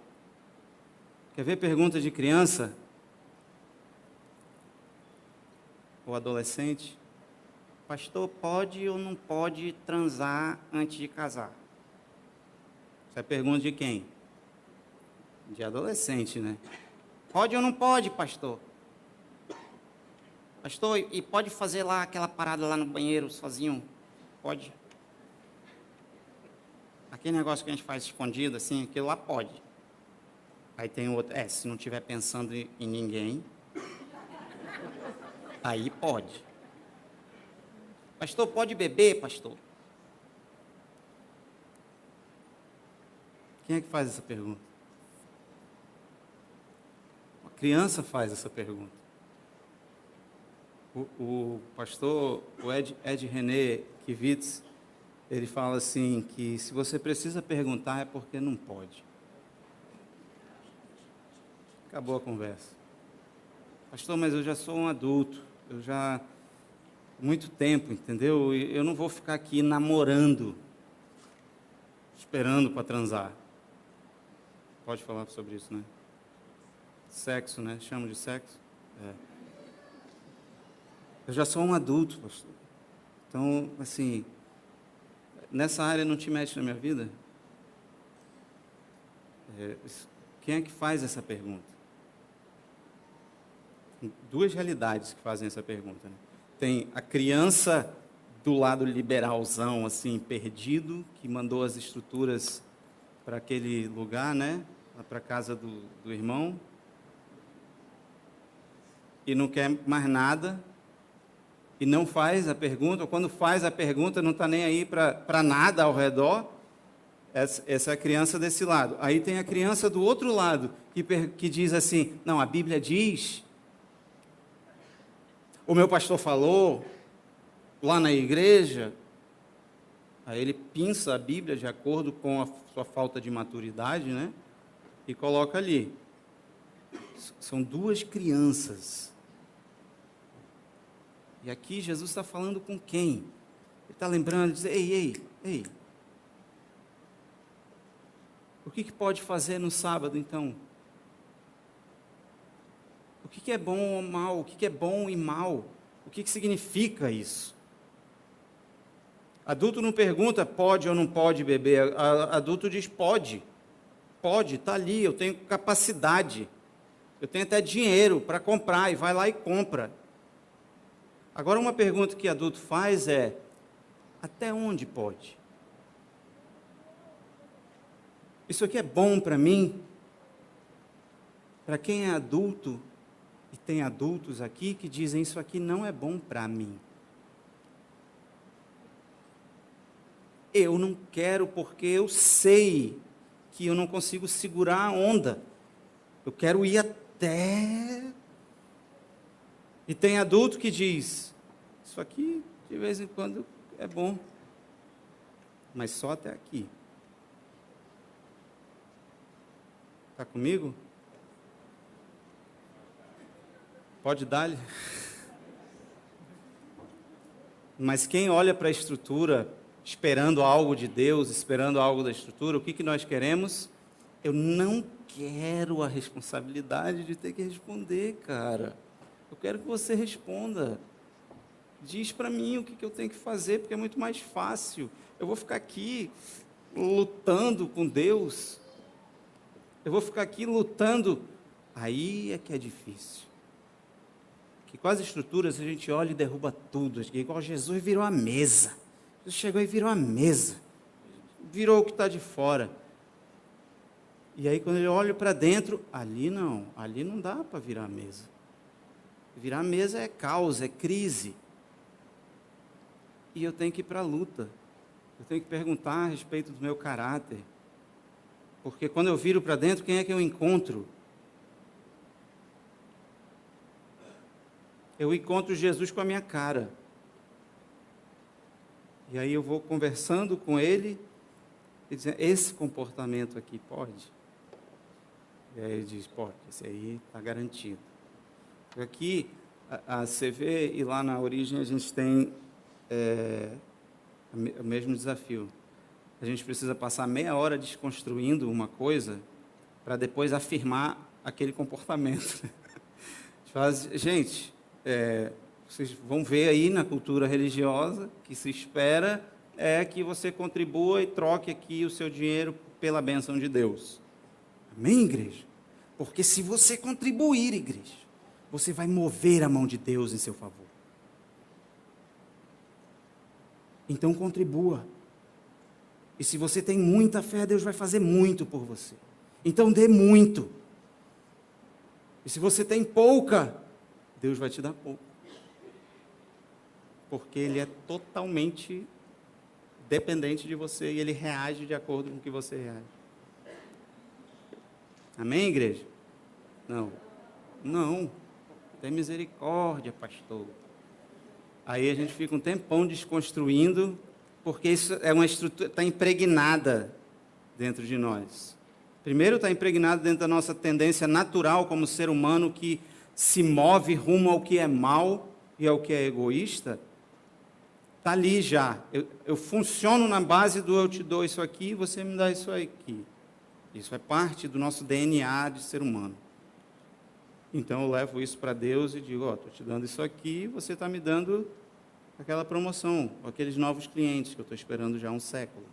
Quer ver pergunta de criança? Ou adolescente? Pastor, pode ou não pode transar antes de casar? Essa é a pergunta de quem? De adolescente, né? Pode ou não pode, pastor? Pastor, e pode fazer lá aquela parada lá no banheiro sozinho? Pode. Aquele negócio que a gente faz escondido, assim, aquilo lá pode. Aí tem outro, se não estiver pensando em ninguém, aí pode. Pastor, pode beber, pastor? Quem é que faz essa pergunta? A criança faz essa pergunta. O pastor, o Ed René Kivitz, ele fala assim, que se você precisa perguntar é porque não pode. Acabou a conversa. Pastor, mas eu já sou um adulto, eu já... muito tempo, entendeu? Eu não vou ficar aqui namorando, esperando para transar. Pode falar sobre isso, né? Sexo, né? Chama de sexo? É. Eu já sou um adulto, pastor. Então, assim, nessa área não te mexe na minha vida? Quem é que faz essa pergunta? Tem duas realidades que fazem essa pergunta, né? Tem a criança do lado liberalzão, assim, perdido, que mandou as estruturas para aquele lugar, né? Para a casa do irmão, e não quer mais nada, e não faz a pergunta, ou quando faz a pergunta não está nem aí para nada ao redor. Essa é a criança desse lado. Aí tem a criança do outro lado, que diz assim, não, a Bíblia diz, o meu pastor falou, lá na igreja. Aí ele pinça a Bíblia de acordo com a sua falta de maturidade, né? E coloca ali. São duas crianças. E aqui Jesus está falando com quem? Ele está lembrando, diz, ei. O que pode fazer no sábado, então? O que é bom ou mal? O que é bom e mal? O que significa isso? Adulto não pergunta pode ou não pode beber. Adulto diz pode. Pode, está ali, eu tenho capacidade. Eu tenho até dinheiro para comprar, e vai lá e compra. Agora, uma pergunta que adulto faz é, até onde pode? Isso aqui é bom para mim? Para quem é adulto, e tem adultos aqui que dizem, isso aqui não é bom para mim. Eu não quero porque eu sei que eu não consigo segurar a onda. Eu quero ir até... E tem adulto que diz, isso aqui de vez em quando é bom, mas só até aqui. Está comigo? Pode dar-lhe? Mas quem olha para a estrutura, esperando algo de Deus, esperando algo da estrutura, o que nós queremos? Eu não quero a responsabilidade de ter que responder, cara. Eu quero que você responda. Diz para mim o que eu tenho que fazer, porque é muito mais fácil. Eu vou ficar aqui lutando com Deus. Eu vou ficar aqui lutando. Aí é que é difícil. Que com as estruturas a gente olha e derruba tudo. Igual Jesus virou a mesa. Jesus chegou e virou a mesa. Virou o que está de fora. E aí quando eu olho para dentro, ali não dá para virar a mesa. Virar a mesa é caos, é crise. E eu tenho que ir para a luta. Eu tenho que perguntar a respeito do meu caráter. Porque quando eu viro para dentro, quem é que eu encontro? Eu encontro Jesus com a minha cara. E aí eu vou conversando com ele e dizendo, esse comportamento aqui pode? E aí ele diz, pode, esse aí está garantido. Aqui, a CV e lá na origem a gente tem o mesmo desafio. A gente precisa passar meia hora desconstruindo uma coisa para depois afirmar aquele comportamento. Gente, vocês vão ver aí na cultura religiosa que se espera é que você contribua e troque aqui o seu dinheiro pela bênção de Deus. Amém, igreja? Porque se você contribuir, igreja, você vai mover a mão de Deus em seu favor. Então contribua. E se você tem muita fé, Deus vai fazer muito por você. Então dê muito. E se você tem pouca, Deus vai te dar pouco. Porque Ele é totalmente dependente de você e Ele reage de acordo com o que você reage. Amém, igreja? Não. Tem misericórdia, pastor. Aí a gente fica um tempão desconstruindo, porque isso é uma estrutura, está impregnada dentro de nós. Primeiro está impregnado dentro da nossa tendência natural como ser humano que se move rumo ao que é mal e ao que é egoísta. Está ali já. Eu funciono na base do eu te dou isso aqui, você me dá isso aqui. Isso é parte do nosso DNA de ser humano. Então eu levo isso para Deus e digo, estou te dando isso aqui, você está me dando aquela promoção, aqueles novos clientes que eu estou esperando já há um século,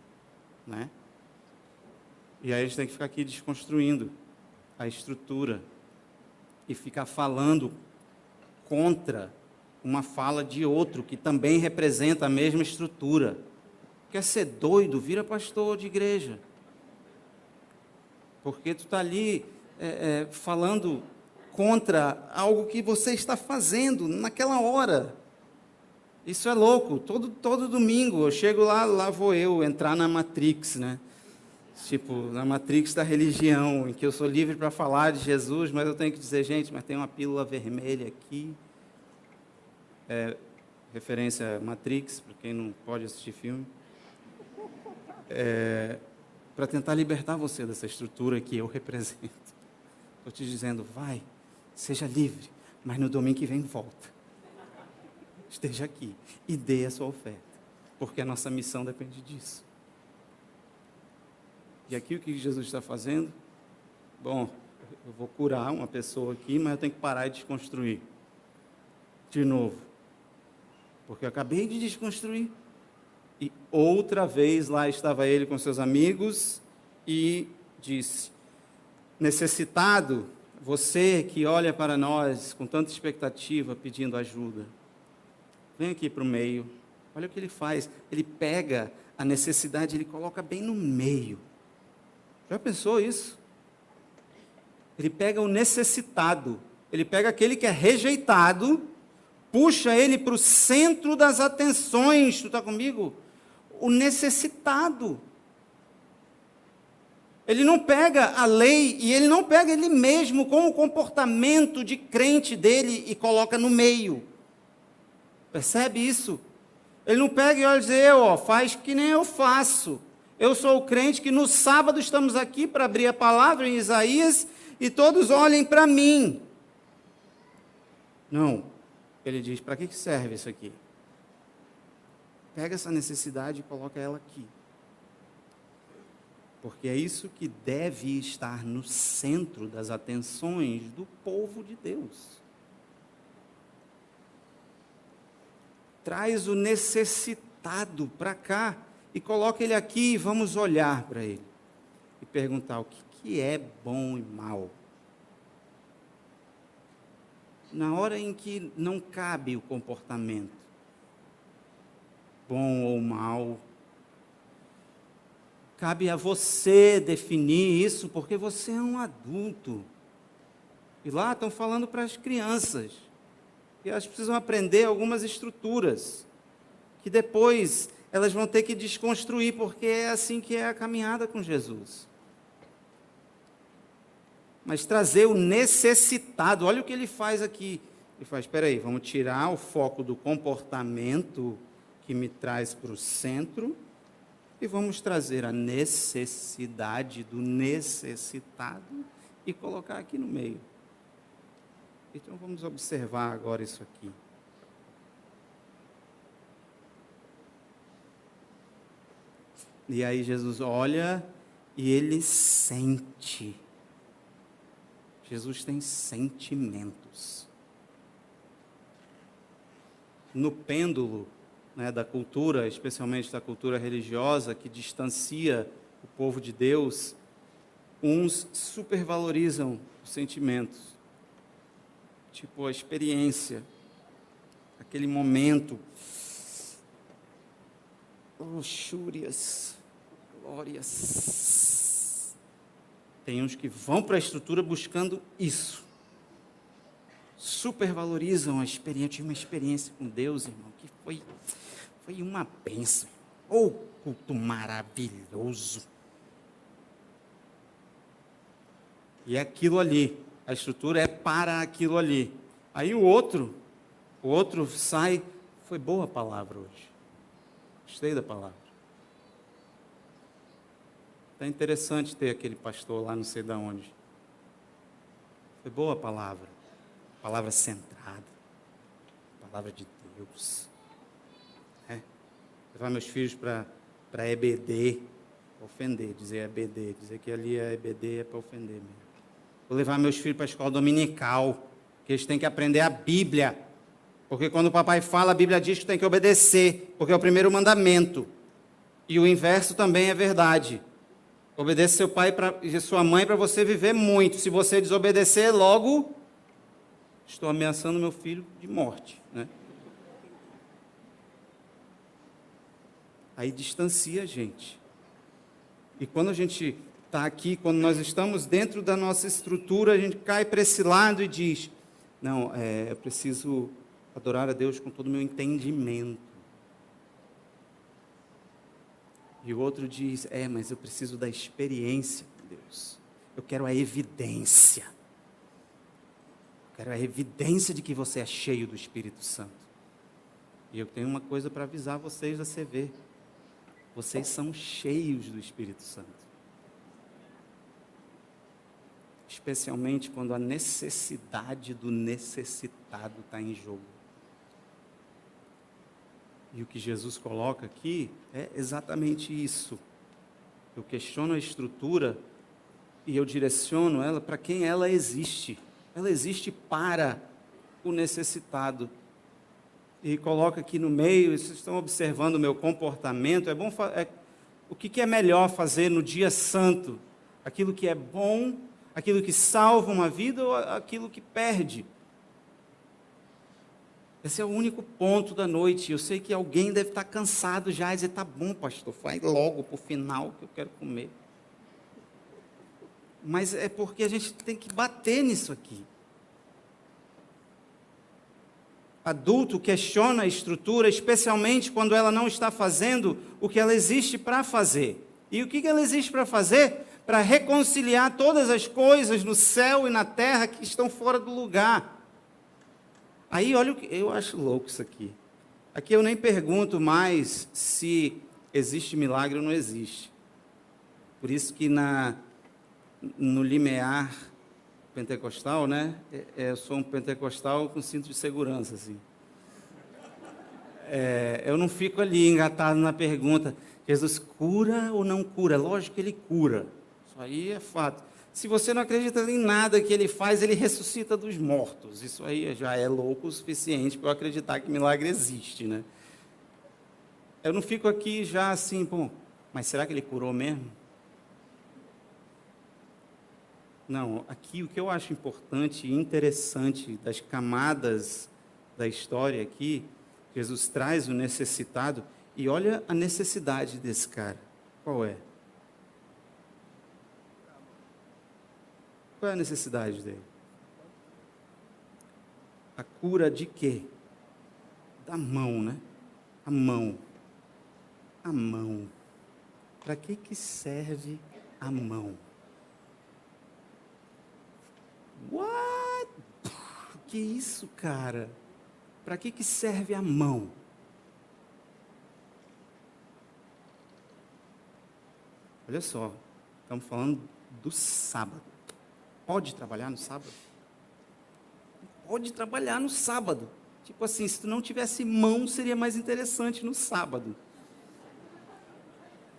né? E aí a gente tem que ficar aqui desconstruindo a estrutura e ficar falando contra uma fala de outro que também representa a mesma estrutura. Quer ser doido? Vira pastor de igreja. Porque tu está ali falando contra algo que você está fazendo naquela hora. Isso é louco. Todo domingo eu chego lá vou eu entrar na Matrix, né? Tipo, na Matrix da religião, em que eu sou livre para falar de Jesus, mas eu tenho que dizer, gente, mas tem uma pílula vermelha aqui. Referência a Matrix, para quem não pode assistir filme. Para tentar libertar você dessa estrutura que eu represento. Estou te dizendo, vai, seja livre, mas no domingo que vem volta. Esteja aqui e dê a sua oferta, porque a nossa missão depende disso. E aqui o que Jesus está fazendo? Bom, eu vou curar uma pessoa aqui, mas eu tenho que parar de desconstruir. De novo. Porque eu acabei de desconstruir. E outra vez lá estava ele com seus amigos e disse: necessitado, você que olha para nós com tanta expectativa pedindo ajuda, vem aqui para o meio. Olha o que ele faz. Ele pega a necessidade, ele coloca bem no meio. Já pensou isso? Ele pega o necessitado, ele pega aquele que é rejeitado, puxa ele para o centro das atenções. Tu está comigo? O necessitado. Ele não pega a lei e ele não pega ele mesmo com o comportamento de crente dele e coloca no meio. Percebe isso? Ele não pega e olha e diz, faz que nem eu faço. Eu sou o crente que no sábado estamos aqui para abrir a palavra em Isaías e todos olhem para mim. Não. Ele diz, para que serve isso aqui? Pega essa necessidade e coloca ela aqui. Porque é isso que deve estar no centro das atenções do povo de Deus. Traz o necessitado para cá e coloca ele aqui e vamos olhar para ele. E perguntar o que é bom e mal. Na hora em que não cabe o comportamento, bom ou mal, cabe a você definir isso, porque você é um adulto. E lá estão falando para as crianças. E elas precisam aprender algumas estruturas, que depois elas vão ter que desconstruir, porque é assim que é a caminhada com Jesus. Mas trazer o necessitado, olha o que ele faz aqui. Ele faz, espera aí, vamos tirar o foco do comportamento que me traz para o centro e vamos trazer a necessidade do necessitado e colocar aqui no meio. Então vamos observar agora isso aqui. E aí Jesus olha e ele sente. Jesus tem sentimentos. No pêndulo, né, da cultura, especialmente da cultura religiosa, que distancia o povo de Deus, uns supervalorizam os sentimentos. Tipo a experiência, aquele momento, luxúrias, glórias. Tem uns que vão para a estrutura buscando isso. Supervalorizam a experiência. Eu tive uma experiência com Deus, irmão, que foi uma bênção. Culto maravilhoso. E é aquilo ali. A estrutura é para aquilo ali. Aí o outro sai, foi boa a palavra hoje. Gostei da palavra. É interessante ter aquele pastor lá, não sei de onde. Foi boa a palavra. Palavra centrada. Palavra de Deus. Levar meus filhos para EBD, ofender, dizer EBD, dizer que ali é EBD é para ofender mesmo. Vou levar meus filhos para a escola dominical, que eles têm que aprender a Bíblia. Porque quando o papai fala, a Bíblia diz que tem que obedecer, porque é o primeiro mandamento. E o inverso também é verdade. Obedeça seu pai e sua mãe para você viver muito. Se você desobedecer, logo estou ameaçando meu filho de morte, né? Aí distancia a gente. E quando a gente está aqui, quando nós estamos dentro da nossa estrutura, a gente cai para esse lado e diz, não, eu preciso adorar a Deus com todo o meu entendimento. E o outro diz, mas eu preciso da experiência com Deus. Eu quero a evidência. Eu quero a evidência de que você é cheio do Espírito Santo. E eu tenho uma coisa para avisar vocês da CV. Vocês são cheios do Espírito Santo. Especialmente quando a necessidade do necessitado está em jogo. E o que Jesus coloca aqui é exatamente isso. Eu questiono a estrutura e eu direciono ela para quem ela existe. Ela existe para o necessitado. E coloca aqui no meio, vocês estão observando o meu comportamento, o que é melhor fazer no dia santo? Aquilo que é bom, aquilo que salva uma vida ou aquilo que perde? Esse é o único ponto da noite. Eu sei que alguém deve estar cansado já e dizer, tá bom, pastor, vai logo para o final que eu quero comer. Mas é porque a gente tem que bater nisso aqui. Adulto questiona a estrutura, especialmente quando ela não está fazendo o que ela existe para fazer. E o que ela existe para fazer? Para reconciliar todas as coisas no céu e na terra que estão fora do lugar. Aí, olha, eu acho louco isso aqui. Aqui eu nem pergunto mais se existe milagre ou não existe. Por isso que no limiar pentecostal, né? Eu sou um pentecostal com cinto de segurança, assim. Eu não fico ali engatado na pergunta, Jesus cura ou não cura? Lógico que ele cura. Isso aí é fato. Se você não acredita em nada que ele faz, ele ressuscita dos mortos. Isso aí já é louco o suficiente para eu acreditar que milagre existe, né? Eu não fico aqui já assim, bom, mas será que ele curou mesmo? Não, aqui o que eu acho importante e interessante das camadas da história aqui, Jesus traz o necessitado e olha a necessidade desse cara. Qual é? Qual é a necessidade dele? A cura de quê? Da mão, né? A mão. A mão. Para que serve a mão? What? Que isso, cara? Para que serve a mão? Olha só, estamos falando do sábado. Pode trabalhar no sábado? Pode trabalhar no sábado. Tipo assim, se tu não tivesse mão, seria mais interessante no sábado.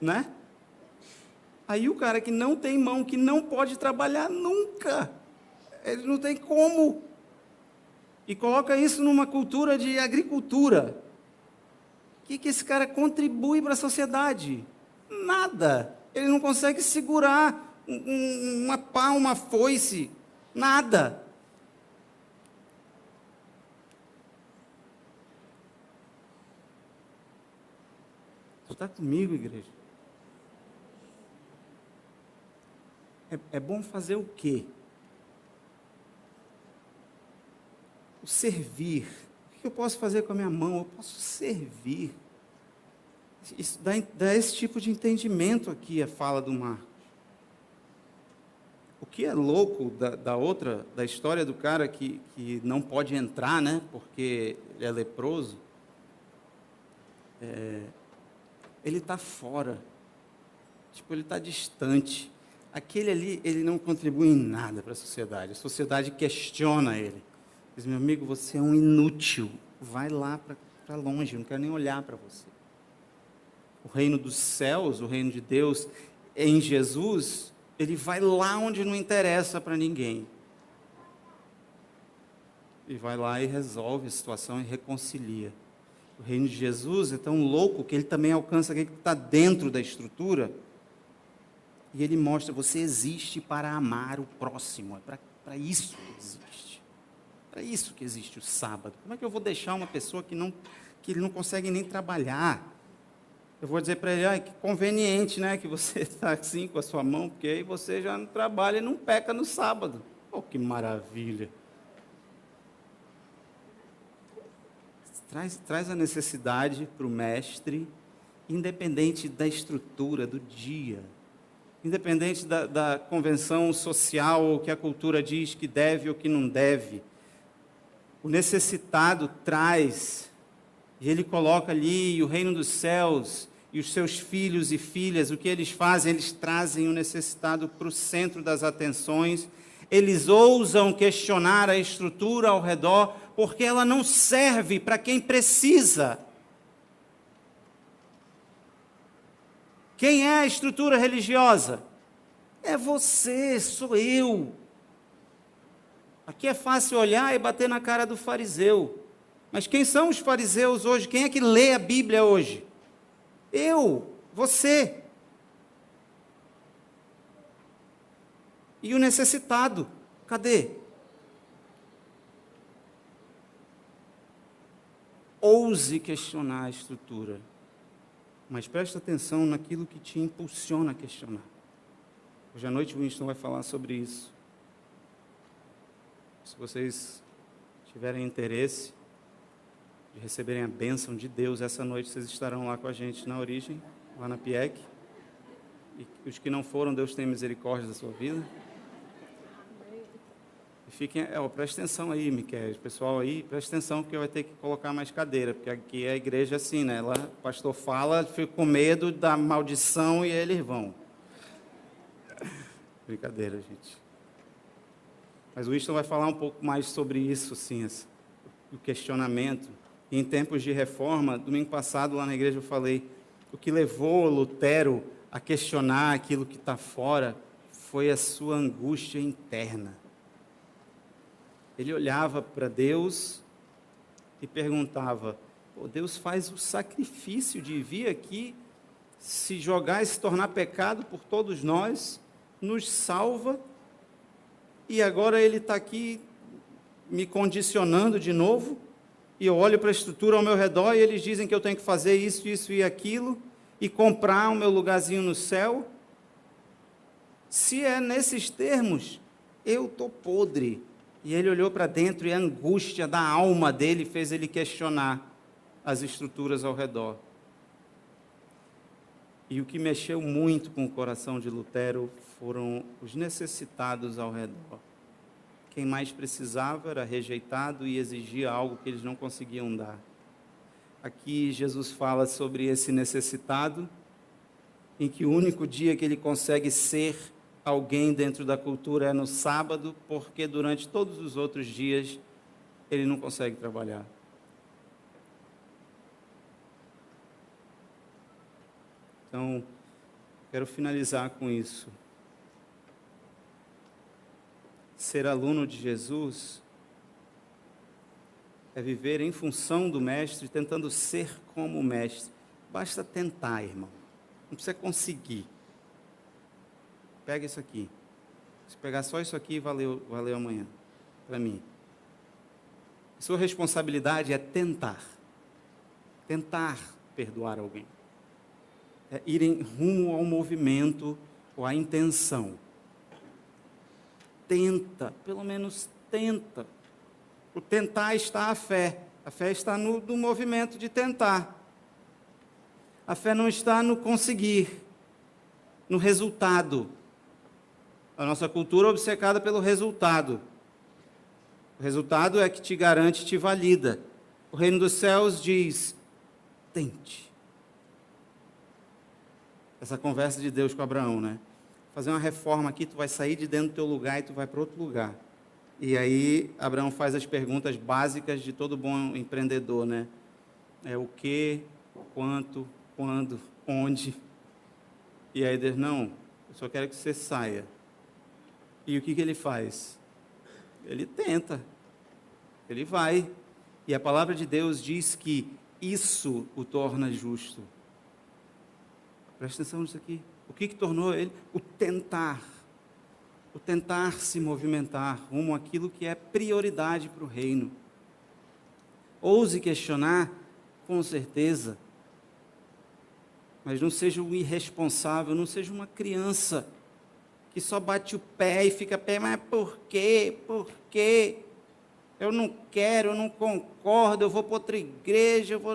Né? Aí o cara que não tem mão, que não pode trabalhar nunca. Ele não tem como. E coloca isso numa cultura de agricultura. O que esse cara contribui para a sociedade? Nada. Ele não consegue segurar uma pá, uma foice, nada. Você está comigo, igreja? É bom fazer o quê? O servir. O que eu posso fazer com a minha mão? Eu posso servir. Isso dá esse tipo de entendimento aqui, a fala do Marcos. O que é louco da história do cara que não pode entrar, né, porque ele é leproso, ele está fora, tipo, ele está distante. Aquele ali, ele não contribui em nada para a sociedade questiona ele. Diz, meu amigo, você é um inútil, vai lá para longe, eu não quero nem olhar para você. O reino dos céus, o reino de Deus, em Jesus, ele vai lá onde não interessa para ninguém. E vai lá e resolve a situação e reconcilia. O reino de Jesus é tão louco que ele também alcança aquele que está dentro da estrutura E ele mostra, você existe para amar o próximo, é para isso que existe. Para isso que existe o sábado. Como é que eu vou deixar uma pessoa que ele não consegue nem trabalhar? Eu vou dizer para ele, que conveniente, né, que você está assim com a sua mão, porque aí você já não trabalha e não peca no sábado. Oh, que maravilha! Traz a necessidade para o mestre, independente da estrutura do dia, independente da convenção social, ou que a cultura diz que deve ou que não deve. O necessitado traz, e ele coloca ali o reino dos céus, e os seus filhos e filhas, o que eles fazem? Eles trazem o necessitado para o centro das atenções, eles ousam questionar a estrutura ao redor, porque ela não serve para quem precisa. Quem é a estrutura religiosa? É você, sou eu. Aqui é fácil olhar e bater na cara do fariseu. Mas quem são os fariseus hoje? Quem é que lê a Bíblia hoje? Eu, você. E o necessitado, cadê? Ouse questionar a estrutura, mas preste atenção naquilo que te impulsiona a questionar. Hoje à noite o Winston vai falar sobre isso. Se vocês tiverem interesse de receberem a bênção de Deus, essa noite vocês estarão lá com a gente na Origem, lá na PIEC. E os que não foram, Deus tem misericórdia da sua vida. E fiquem, presta atenção aí, Miquel, pessoal aí, presta atenção, porque vai ter que colocar mais cadeira, porque aqui é a igreja assim, né? Lá o pastor fala, fica com medo da maldição e eles vão. Brincadeira, gente. Mas o Winston vai falar um pouco mais sobre isso, sim, o questionamento. E em tempos de reforma, domingo passado lá na igreja eu falei, o que levou Lutero a questionar aquilo que está fora foi a sua angústia interna. Ele olhava para Deus e perguntava, Deus faz o sacrifício de vir aqui, se jogar e se tornar pecado por todos nós, nos salva, e agora Ele está aqui me condicionando de novo, e eu olho para a estrutura ao meu redor e eles dizem que eu tenho que fazer isso, isso e aquilo, e comprar o meu lugarzinho no céu. Se é nesses termos, eu estou podre. E ele olhou para dentro e a angústia da alma dele fez ele questionar as estruturas ao redor. E o que mexeu muito com o coração de Lutero foram os necessitados ao redor. Quem mais precisava era rejeitado e exigia algo que eles não conseguiam dar. Aqui Jesus fala sobre esse necessitado, em que o único dia que ele consegue ser alguém dentro da cultura é no sábado, porque durante todos os outros dias ele não consegue trabalhar. Então, quero finalizar com isso. Ser aluno de Jesus é viver em função do Mestre, tentando ser como o Mestre. Basta tentar, irmão. Não precisa conseguir. Pega isso aqui. Se pegar só isso aqui, valeu amanhã. Para mim. Sua responsabilidade é tentar. Tentar perdoar alguém. É ir em rumo ao movimento ou à intenção. Tenta, pelo menos tenta. O tentar está a fé. A fé está no movimento de tentar. A fé não está no conseguir, no resultado. A nossa cultura é obcecada pelo resultado. O resultado é que te garante, te valida. O reino dos céus diz, tente. Essa conversa de Deus com Abraão, né? Fazer uma reforma aqui, tu vai sair de dentro do teu lugar e tu vai para outro lugar. E aí, Abraão faz as perguntas básicas de todo bom empreendedor, né? O que, quanto, quando, onde. E aí Deus, não, eu só quero que você saia. E o que ele faz? Ele tenta, ele vai. E a palavra de Deus diz que isso o torna justo. Presta atenção nisso aqui. O que tornou ele? O tentar se movimentar rumo àquilo que é prioridade para o reino. Ouse questionar, com certeza, mas não seja um irresponsável, não seja uma criança que só bate o pé e fica pé, mas por quê? Por quê? Eu não quero, eu não concordo, eu vou para outra igreja, eu vou...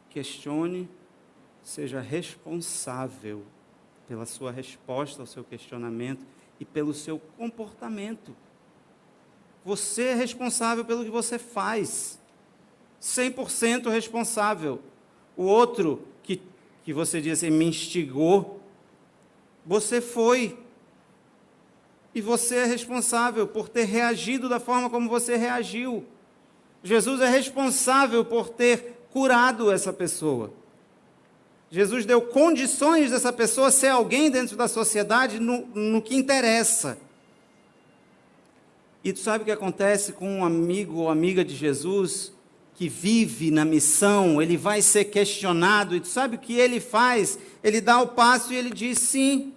Questione, seja responsável pela sua resposta ao seu questionamento e pelo seu comportamento. Você é responsável pelo que você faz, 100% responsável. O outro que você diz assim, me instigou, você foi. E você é responsável por ter reagido da forma como você reagiu. Jesus é responsável por ter curado essa pessoa. Jesus deu condições dessa pessoa ser alguém dentro da sociedade no que interessa. E tu sabe o que acontece com um amigo ou amiga de Jesus que vive na missão? Ele vai ser questionado, e tu sabe o que ele faz? Ele dá o passo e ele diz, sim,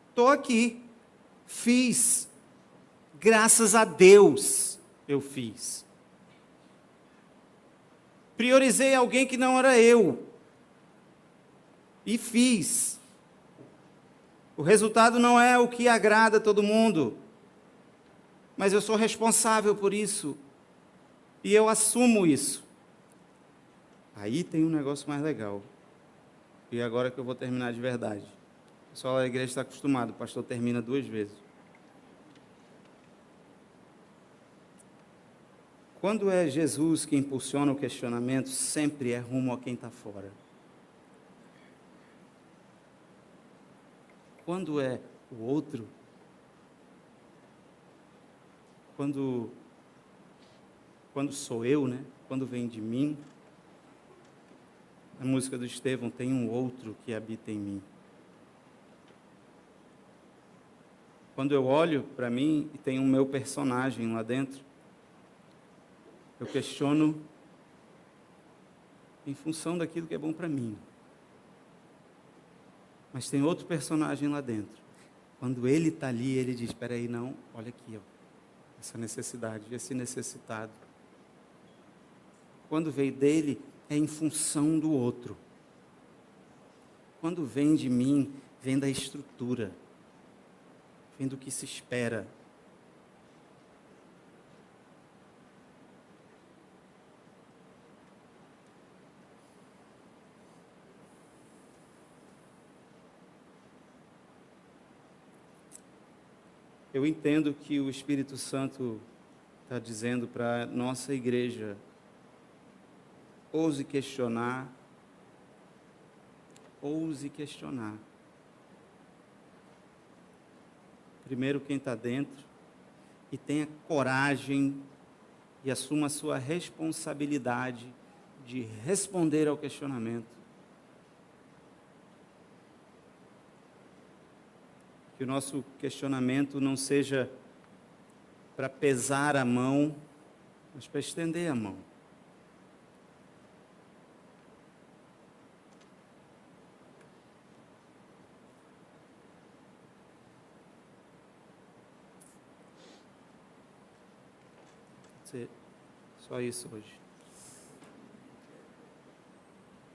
estou aqui, fiz, graças a Deus eu fiz. Priorizei alguém que não era eu, e fiz. O resultado não é o que agrada a todo mundo, mas eu sou responsável por isso, e eu assumo isso. Aí tem um negócio mais legal, e agora que eu vou terminar de verdade. O pessoal da igreja está acostumado, o pastor termina 2 vezes. Quando é Jesus que impulsiona o questionamento, sempre é rumo a quem está fora. Quando é o outro, quando sou eu, né? Quando vem de mim, a música do Estevão tem um outro que habita em mim. Quando eu olho para mim e tem um meu personagem lá dentro, eu questiono em função daquilo que é bom para mim. Mas tem outro personagem lá dentro. Quando ele está ali, ele diz, espera aí, não, olha aqui, ó, essa necessidade, esse necessitado. Quando veio dele, é em função do outro. Quando vem de mim, vem da estrutura, vem do que se espera. Eu entendo que o Espírito Santo está dizendo para a nossa igreja, ouse questionar, ouse questionar. Primeiro quem está dentro, e tenha coragem e assuma a sua responsabilidade de responder ao questionamento. Que o nosso questionamento não seja para pesar a mão, mas para estender a mão. Só isso hoje.